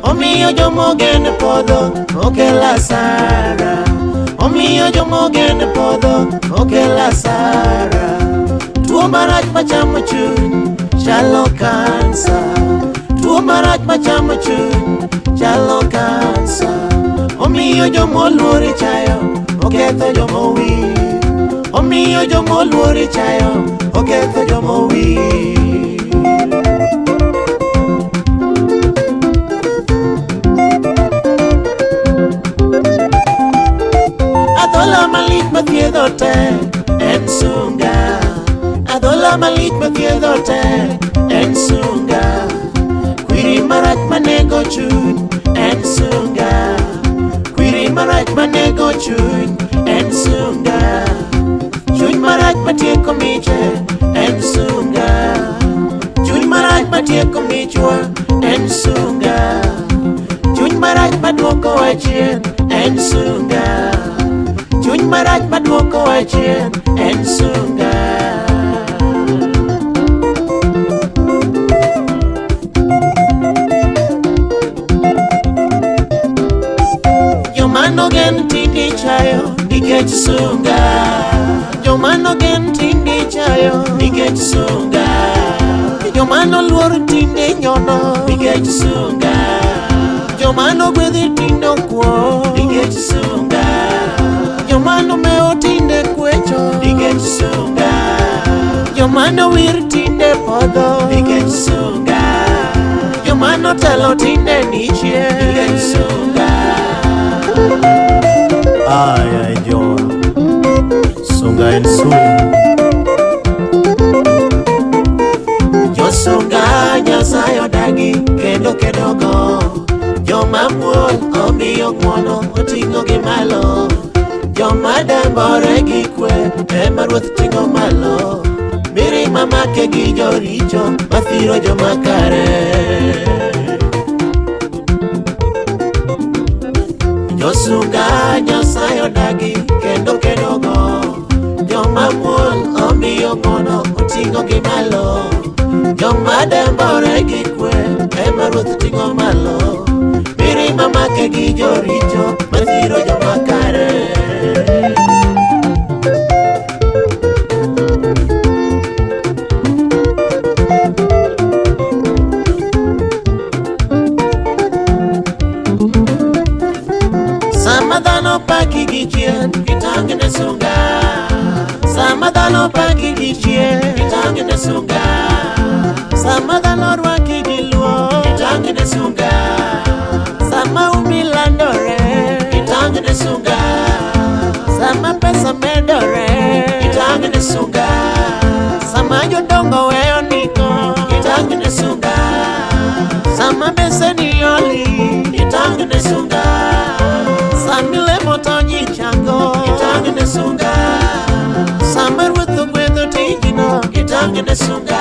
omiyo jomogen podho okela sara, omiyo jomogen podho okela sara. Tuo marach machamo chuny chalo kansa, tuo marach machamo chuny chalo kansa. Omiyo jomoluori chayo oketho jomowir, omiyo jomoluori chayo oketho jomowir. Adhola malich mathiedho te en sunga, adhola malich mathiedho te en sunga. Kwiri marach manego chuny en sunga, kwiri marach manego chuny en sunga. Chuny marach matieko miche en sunga, chuny marach matieko michwa en sunga. Chuny marach maduoko wachien en sunga, chuny marach maduoko wachien en sunga. Jomano gen tindi chayo nikech sunga, jomano gen tindi chayo nikech sunga. Jomano luor tinde nyono nikech sunga, jomano gwedhi tindo kuo nikech sunga, jomano meo tinde kwecho nikech sunga, jomano wir tinde podho nikech sunga, jomano telo tinde nichie nikech sunga. Ay ay joa sunga en sunga, jo sunga Nyasaye odagi kendo kedogo. Joma muol omiyo ng'wono oting'o gi malo, joma dembore gi kwe ema Ruoth ting'o malo. Mirima make gi joricho mathiro joma kare. Josunga Nyasaye odagi kendo kedogo, joma muol omiyo ng'wono oting'o gi malo, joma dembore gi kwe ema Ruoth ting'o malo. Mirima make gi joricho mathiro joma kare. Sama dhano paki gi chien kitang'ne sunga, sama dhano paki gi chien kitang'ne sunga, sama dhano rwaki gi luo kitang'ne sunga, sama umilandore kitang'ne sunga, sama pesa medore kitang'ne sunga, sama jodongo weyo niko kitang'ne sunga, sama beseni oli kitang'ne sunga, sama lemo tonyi chango kitang'ne sunga, sama Ruoth ogwedho tijno kitang'ne sunga.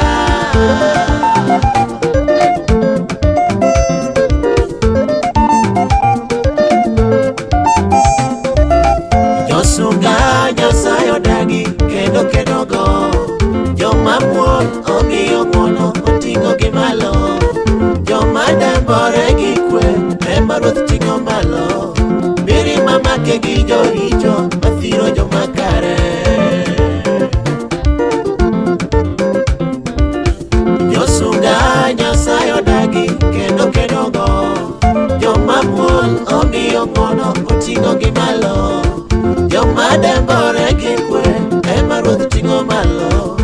Josunga Nyasaye odagi kendo kedogo, joma muol omiyo ng'wono oting'o gi malo, joma dembore gi kwe ema Ruoth ting'o malo. Mirima make gi joricho mathiro joma kare. Josunga Nyasaye odagi kendo kedogo, joma muol omiyo ng'wono oting'o gi malo, joma dembore gi kwe ema Ruoth ting'o malo.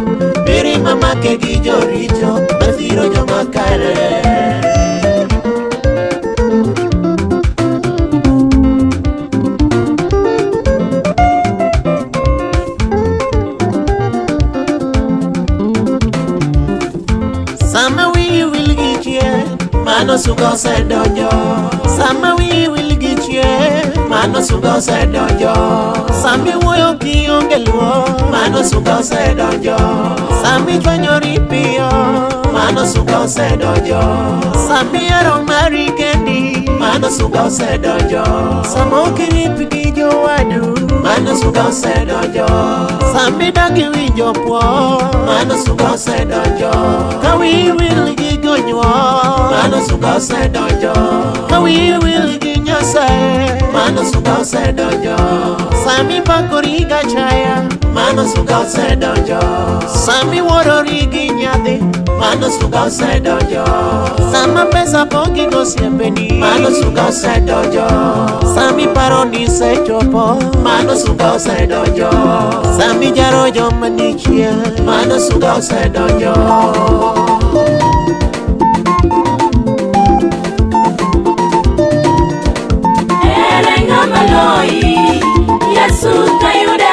Mirima make gi joricho mathiro joma kare. Sama wiyi wil gi chien mano sunga osedonjo, sama wiyi wil gi chien mano sunga osedonjo, sami wuoyo kionge luo mano sunga osedonjo, sami chwanyori piyo mano sunga osedonjo, sami hero mari kendi mano sunga osedonjo, sama okirip gi jowadu mano sunga osedonjo, sami dagi winjo puo mano sunga osedonjo, ka wiyi wil gi nyuol mano sunga osedonjo ka wiyi wil gi Nyasaye mano sunga osedonjo sami pakori gachaya mano sunga osedonjo sami wuorori gi nyathi mano sunga osedonjo sama pesa pongi gosiepeni mano sunga osedonjo sami paro ni sechopo mano sunga osedonjo sami jaro joma nichie mano sunga osedonjo. Yesu kayuda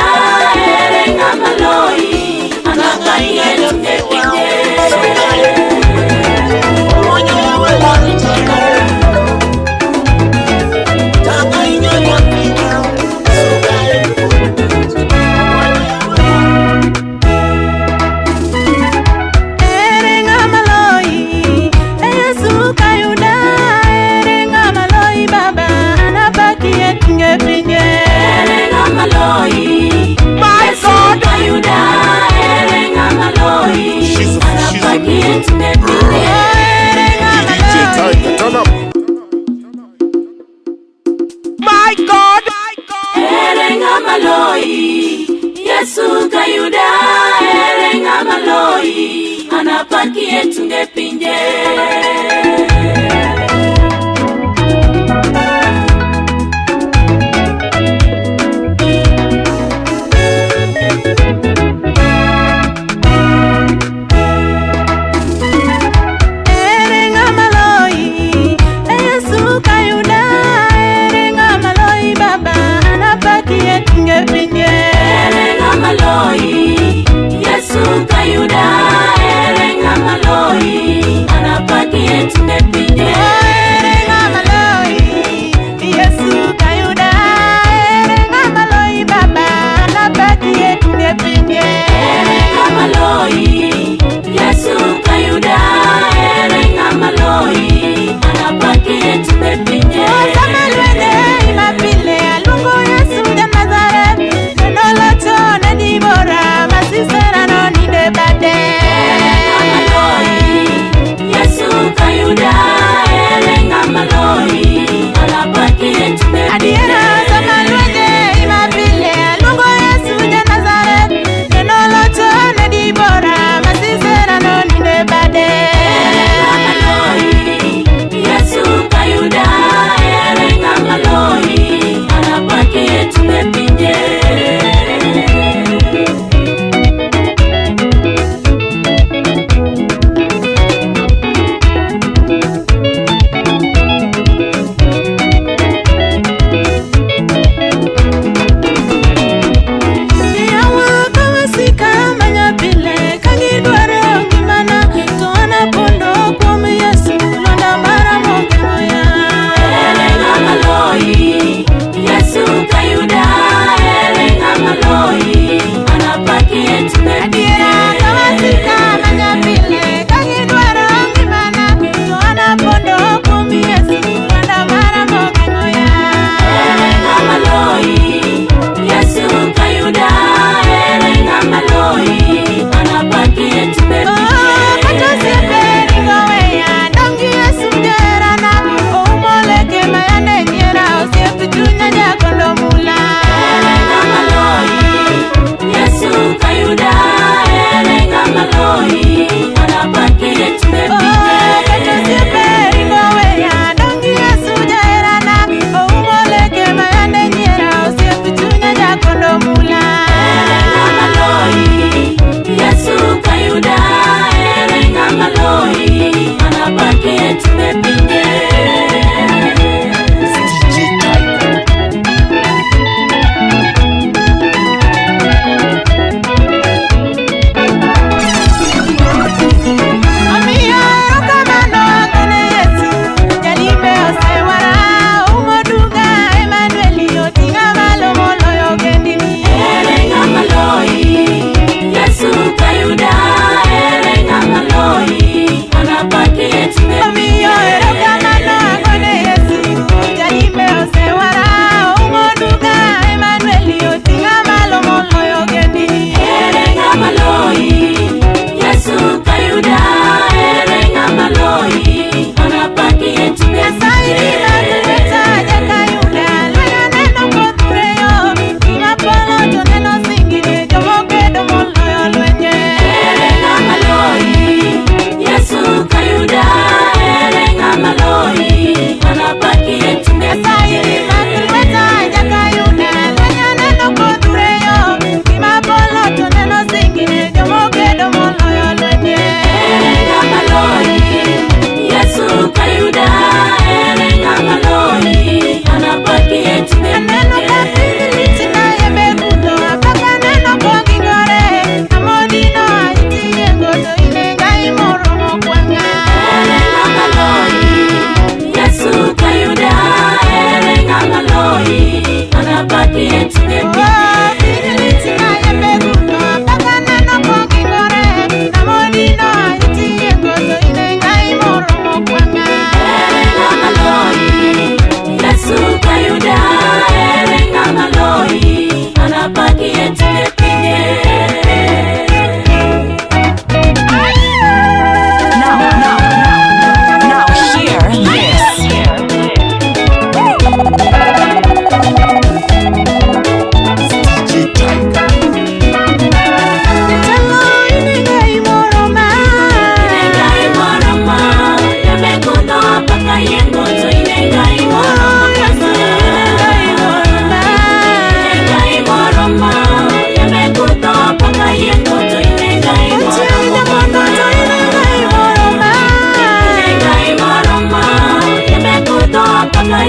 erenga maloi anakaiye tungetinge Omonya wala tanga tanga inyonya pinga Erenga maloi Yesu kayuda erenga maloi baba anabakie tungepinge maloi my God ayuda erenga maloi anapakie tunepinde DJ Tiger, turn up. My God erenga maloi Yesu kayuda erenga maloi anapakie tunepinde Yesu kayuda erenga maloi anapakie tunepinde erenga maloi Yesu kayuda erenga maloi baba anapakie tunepinde erenga maloi Yesu kayuda erenga maloi anapakie tunepinde samalwene imapile alungu Yesu de Nazareth noloto na dibora masisera no ni debate Yesu kayuda erenga maloi anapakie tunepinde adiera samalwene imapile alungu Yesu de Nazareth noloto na dibora masisera no ni debate Yesu kayuda erenga maloi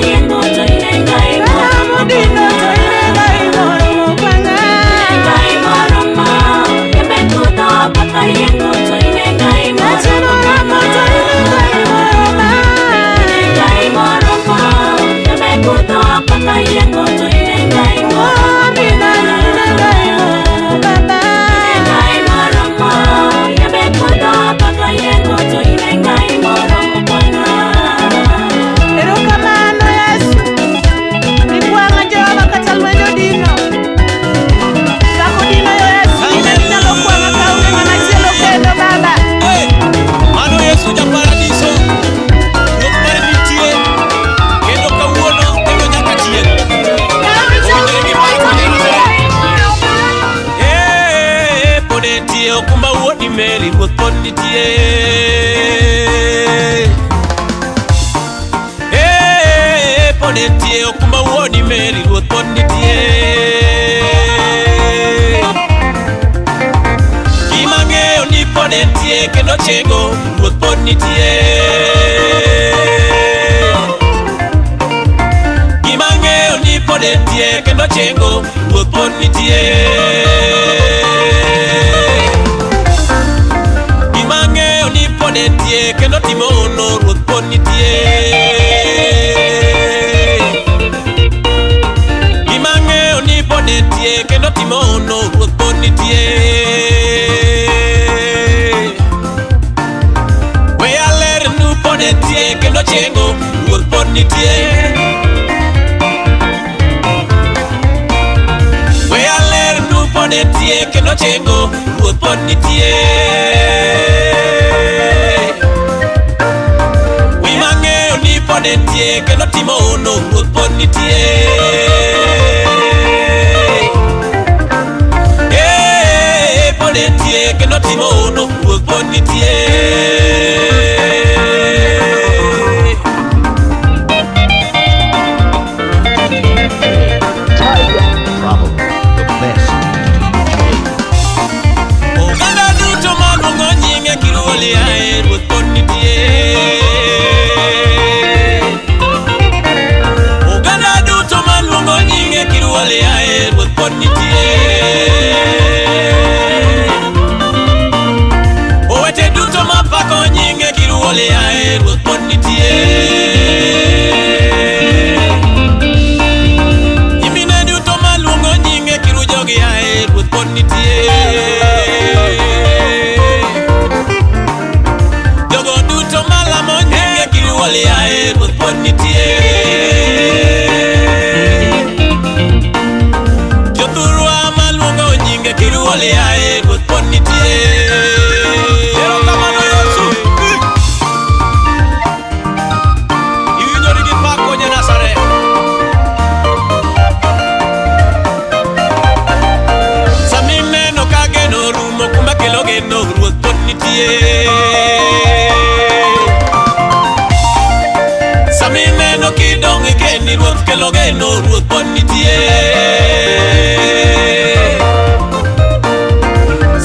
yengo to inenga imoro Dino to inenga imoro mopanga. Inenga imoro ma Yeme kudo paka yengo to inenga imoro Achino ramo to inenga imoro ma. Inenga imoro ma Yeme kudo paka yengo to inenga imoro Dino inenga imoro baba. Inenga imoro ma Yeme kudo paka yengo to inenga imoro mopanga Erokamano Yesu. Nikwanga Jehova kata lwenyo dino. Kako dino yo Yesu. Ine nyalo kwanga ka unenga machielo kendo baba. Mano Yesu ja paradiso. Ruoth mar nitie. Kendo kawuono kendo nyaka chieng'. Pod entie okumba wuodi Mary, ruoth pod nitie. Pod entie okumba wuodi Mary, ruoth pod nitie. Gima ng'eyo ni pod entie kendo chengo, ruoth pod nitie. Gima ng'eyo ni pod entie kendo chengo, ruoth pod nitie. Gima ng'eyo ni pod entie kendo timo ono, ruoth pod nitie. Gima ng'eyo ni pod entie kendo timo ono, ruoth pod nitie. We aler nu pod entie kendo chengo, ruoth pod nitie. We aler nu pod entie kendo chengo, ruoth pod nitie. We mang'eyo ni pod entie kendo timo ono, ruoth pod nitie. Pod entie kendo timo ono, ruoth pod nitie. Probably the best DJ. Oganda duto maluongo nyinge kiruoli ae, ruoth pod nitie. Oganda duto maluongo nyinge kiruoli ae, ruoth pod nitie. Owete duto mapako nyinge kiruoli ae, ruoth pod nitie. Nyimine duto maluongo nyinge kiru jogi ae, ruoth pod nitie. Jogo duto malamo nyinge kiruoli ae, ruoth pod nitie. Jothurwa maluongo nyinge kiruoli ae, ruoth pod nitie. Erokamano Yesu. Iwinjori gi pako ja Nazaret. Samineno ka geno rumo kuma kelo geno, ruoth pod nitie. Samineno kidong' e kendi, ruoth kelo geno, ruoth pod nitie.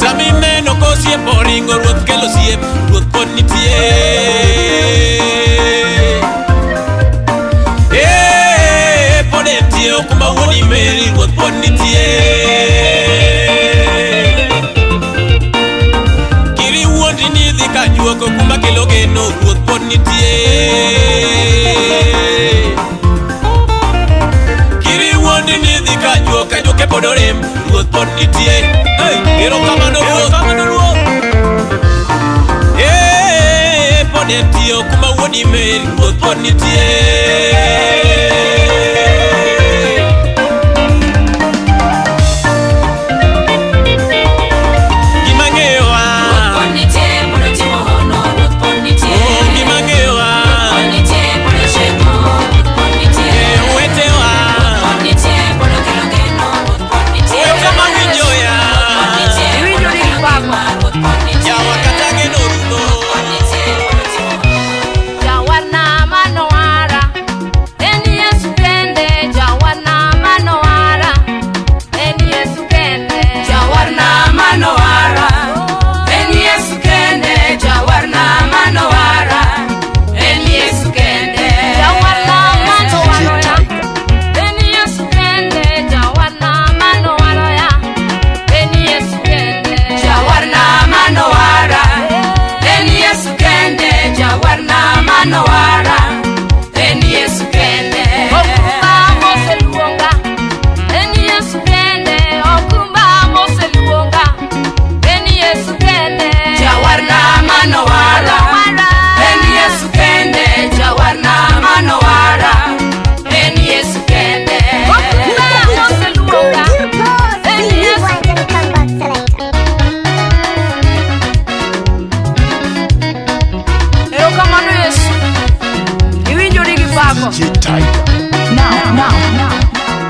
Samineno kosiepo ringo, ruoth kelo siep, ruoth pod nitie. Pod entie okumba wuodi Mary, ruoth pod nitie. Kiri wuondi ni dhi ka juoko kuma kelo geno, ruoth pod nitie. Kiri wuondi ni dhi ka juoka joke pod orem, ruoth pod nitie. Erokamano ruoth. Pod entie okumba wuodi Mary, ruoth pod nitie. Jawarna manowara, eni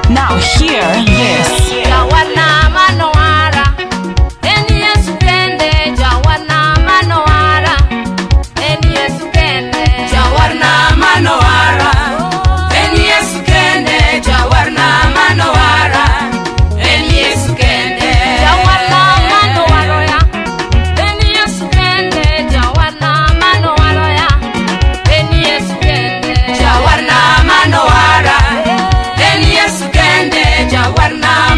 Now hear this. Jawana Manowara, Eni Yesu kende. Jawana Manowara, Eni Yesu kende. Jawana Manowara, Eni Yesu kende. Jawana Manowara, Eni Yesu kende. Jawana Manowara ya, Eni Yesu kende. Jawana Manowara ya, Eni Yesu kende. Jawana Manowara, Eni Yesu kende. Jawana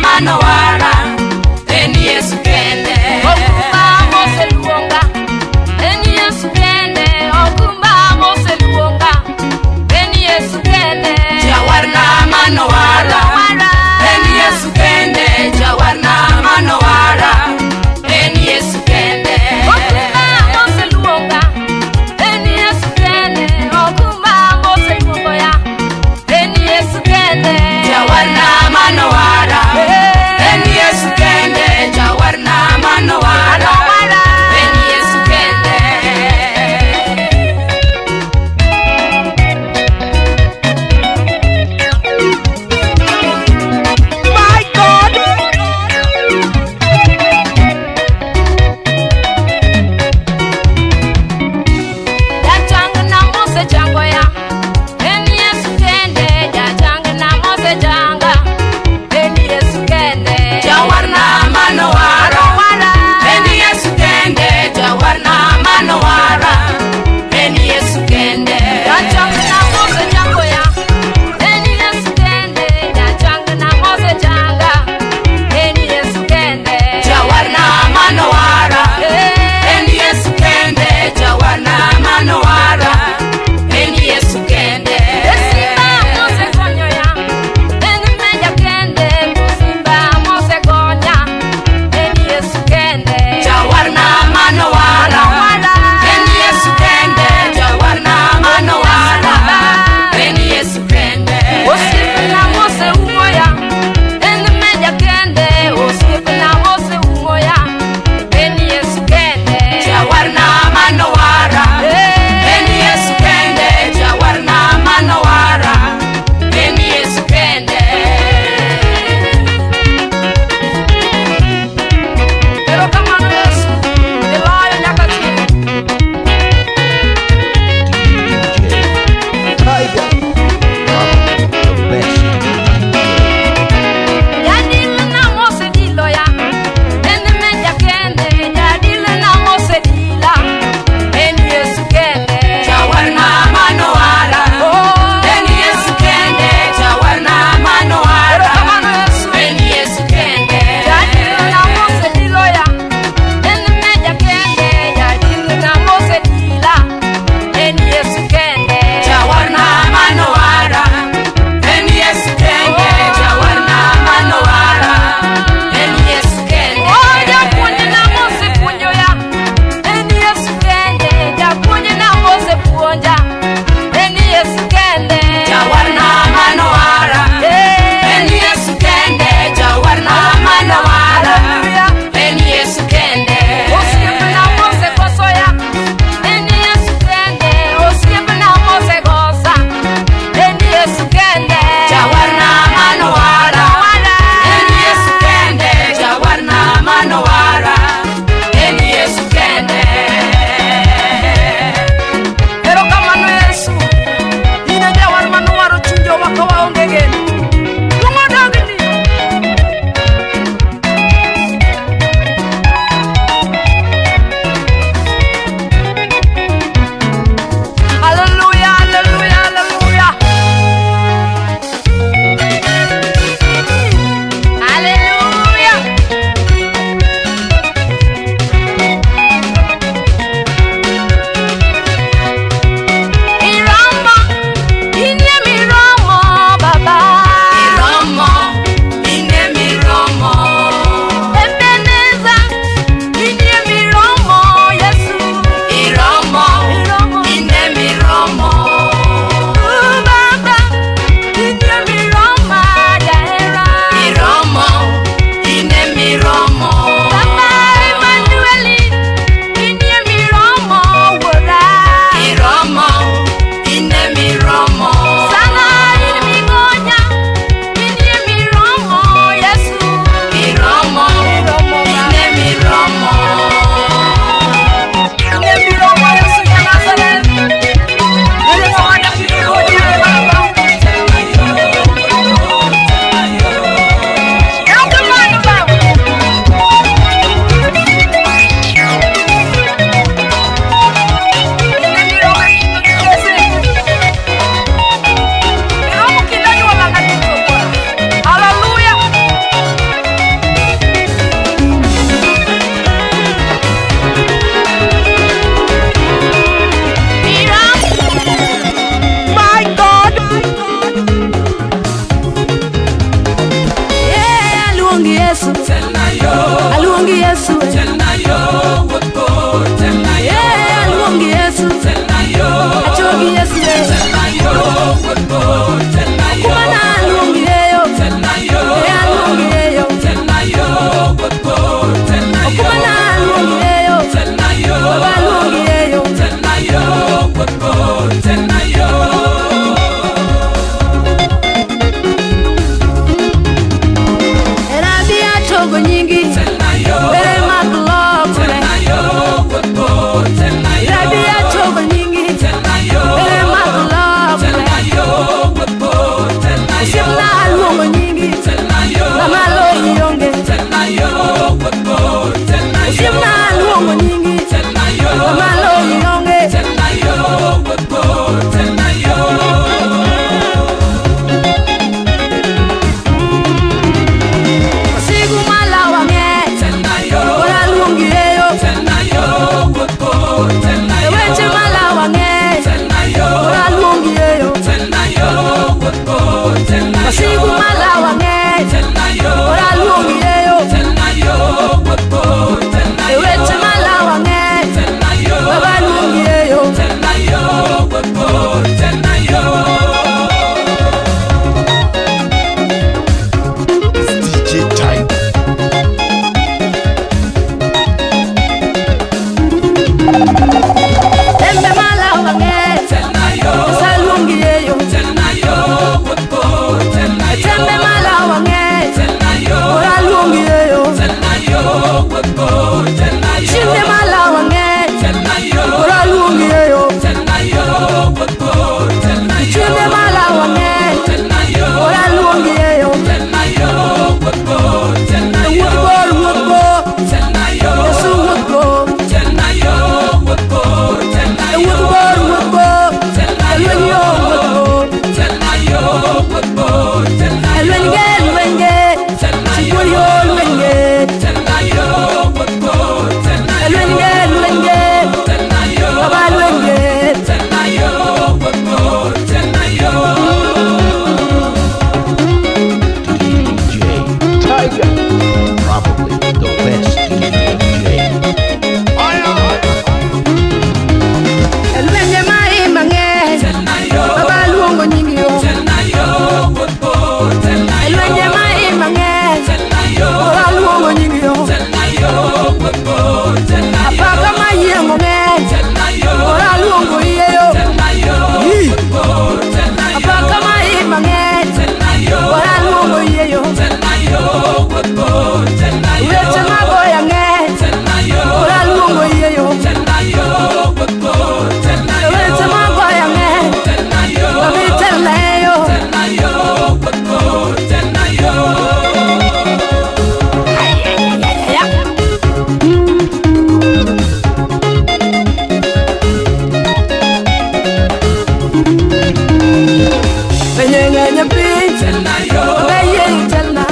telna yo,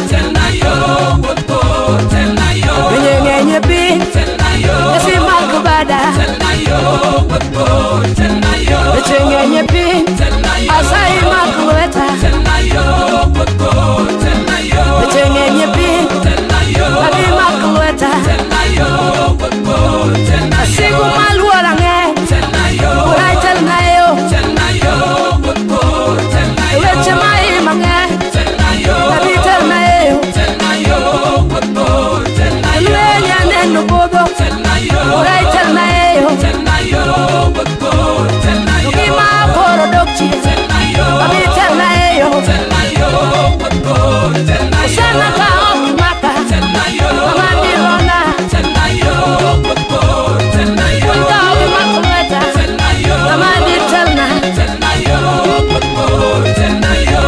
telna yo, woto, telna yo, nyenye bin telna yo, si makubada telna yo, woto, telna yo, nyenye bin telna yo, asai makueta telna yo, woto, telna yo, nyenye bin telna yo, abi makueta telna yo, woto, telna yo, sigu maluora nge telna yo, urai telna yo telna yo, woto, telna yo, weche mai mange telna yo, abi telna yo telna yo, woto, telna yo, lwenya nenu bodo telna yo, urai telna yo telna yo, woto, telna yo, kima poro dokchi telna yo, abi telna yo telna yo, woto, telna yo, sana ka maka telna yo, amani rona telna yo, woto, telna yo, kunta abi makueta telna yo, amani telna telna yo, woto, telna yo.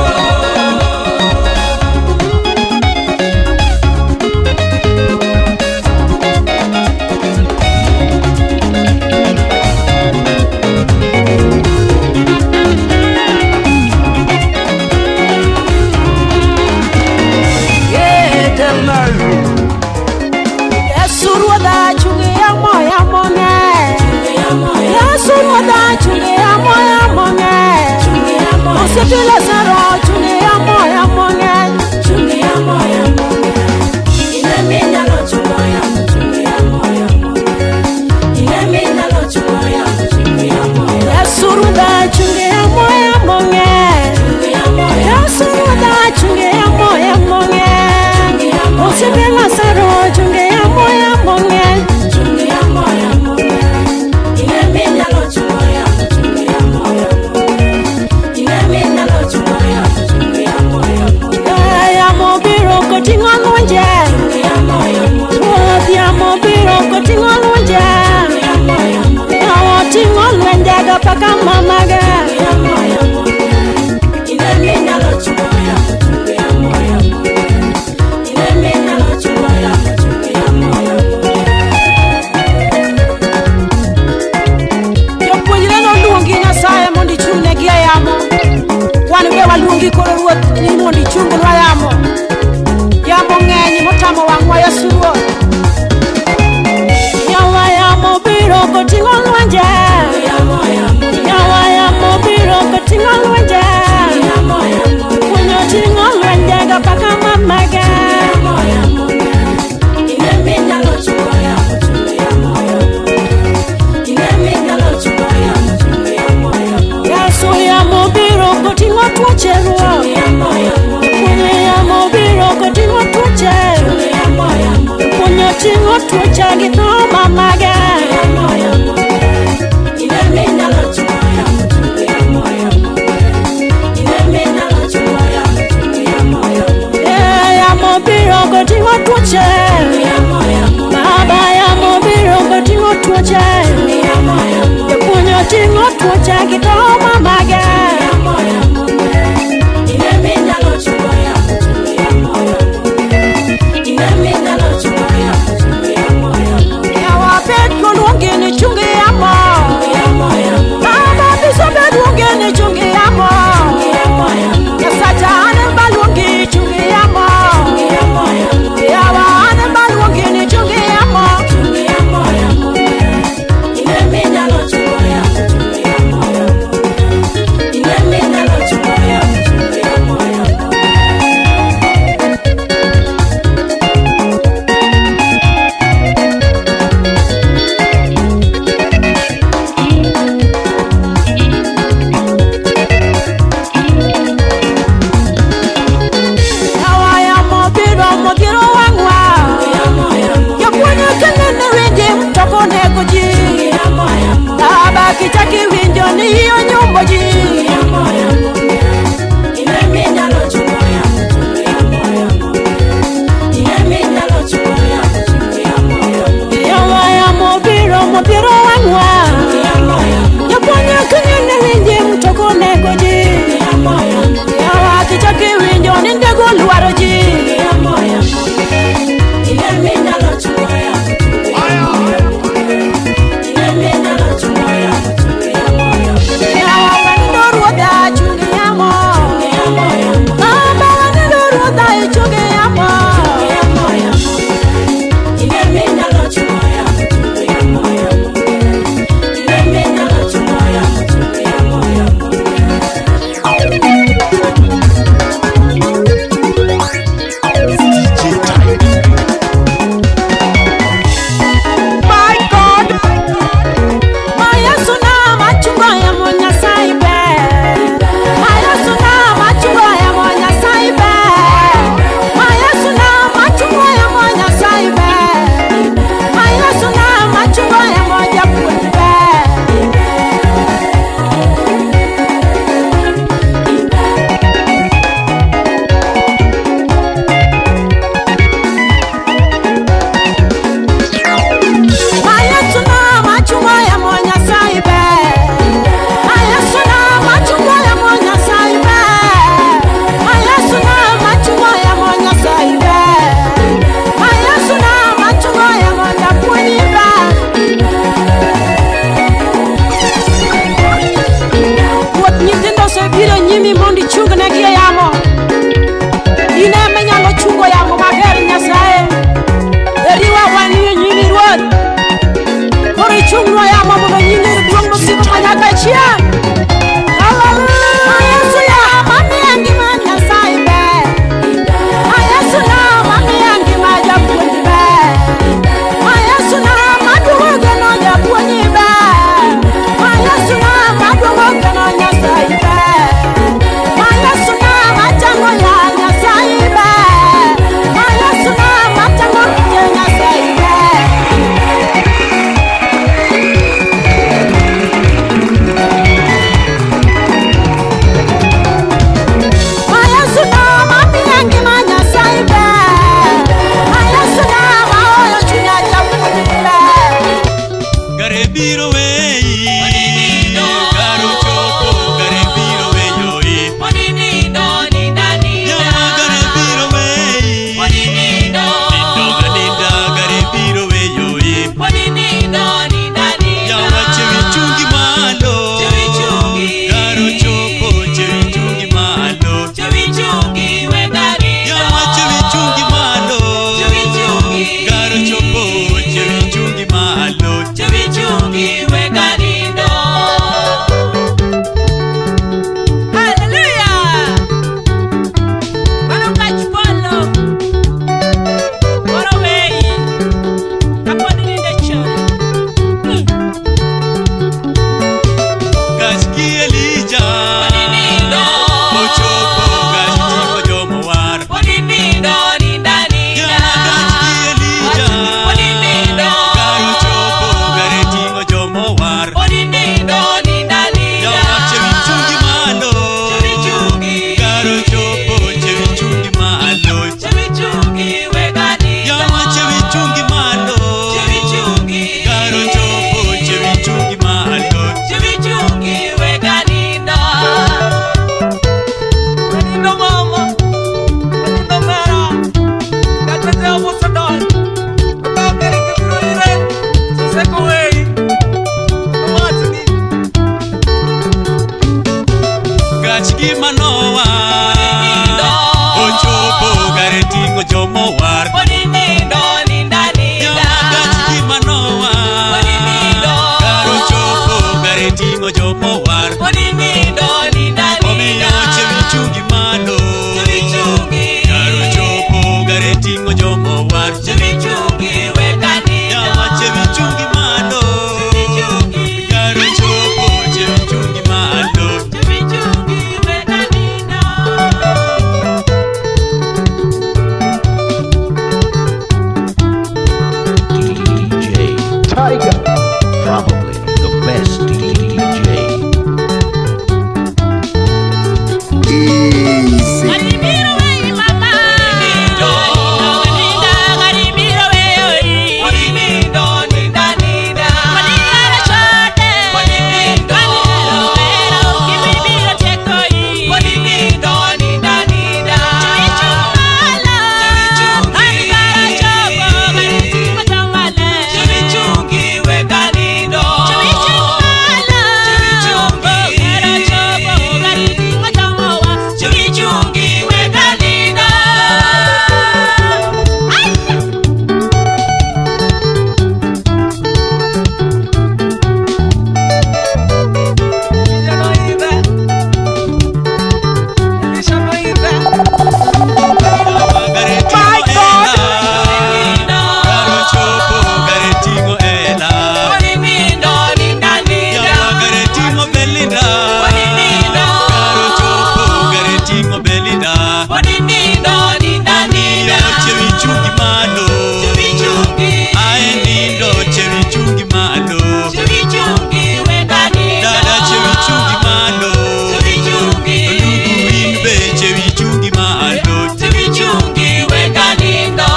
Podi nindo nindanido. Chevi chungi malo. Chevi chungi. Ae nindo chevi chungi malo. Chevi chungi wenda nindo. Dada chevi chungi malo. Chevi chungi. Lungu inbe chevi chungi malo. Chevi chungi wenda nindo.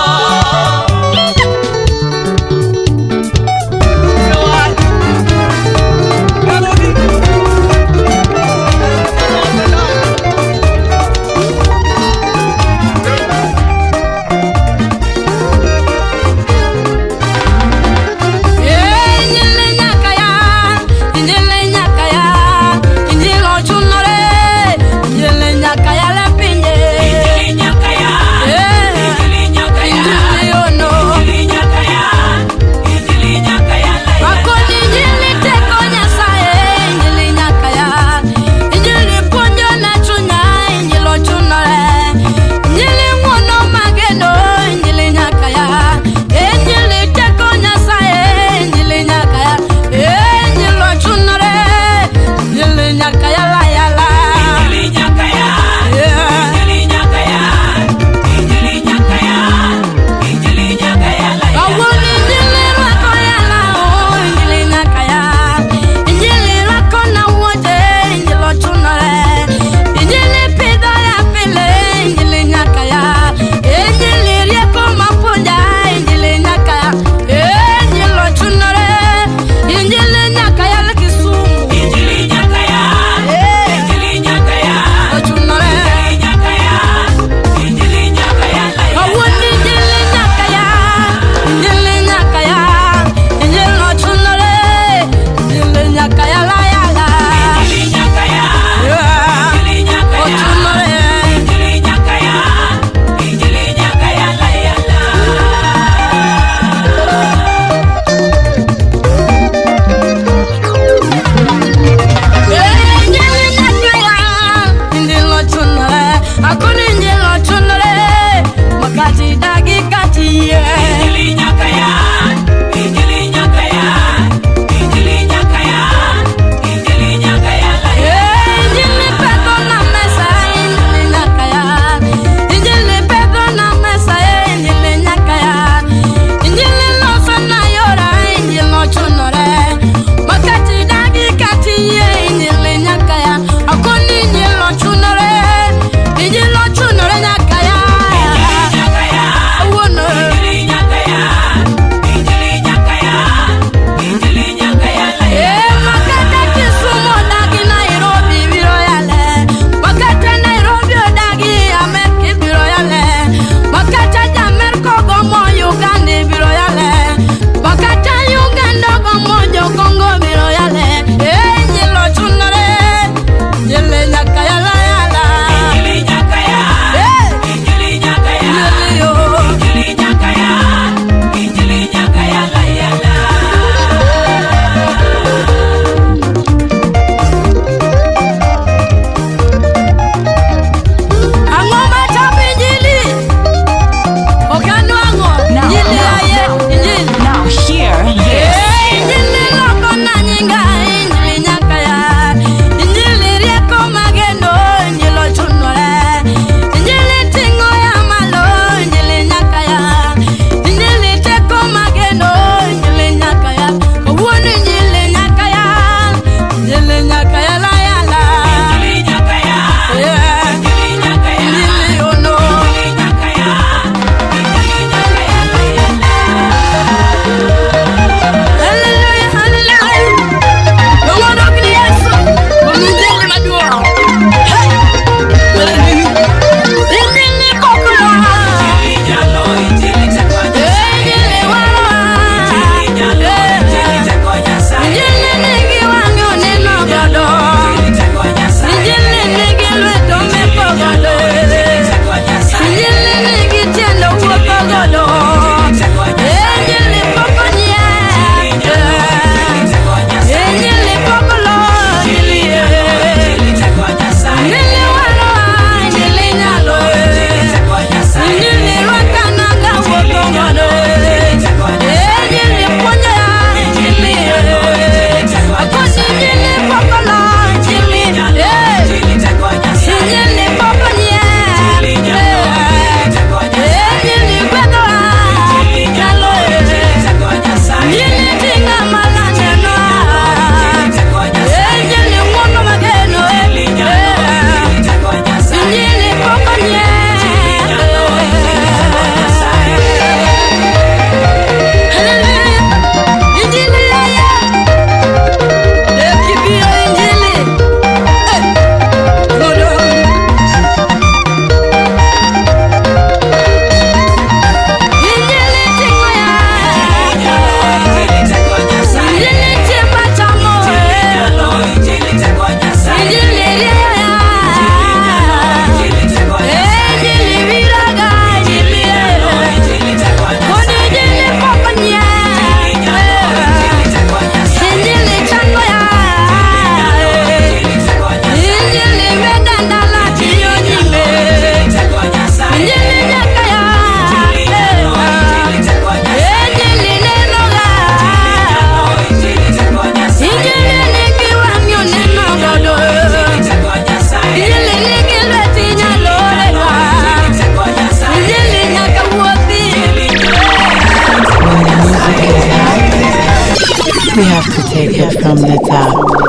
We have to take it from the top.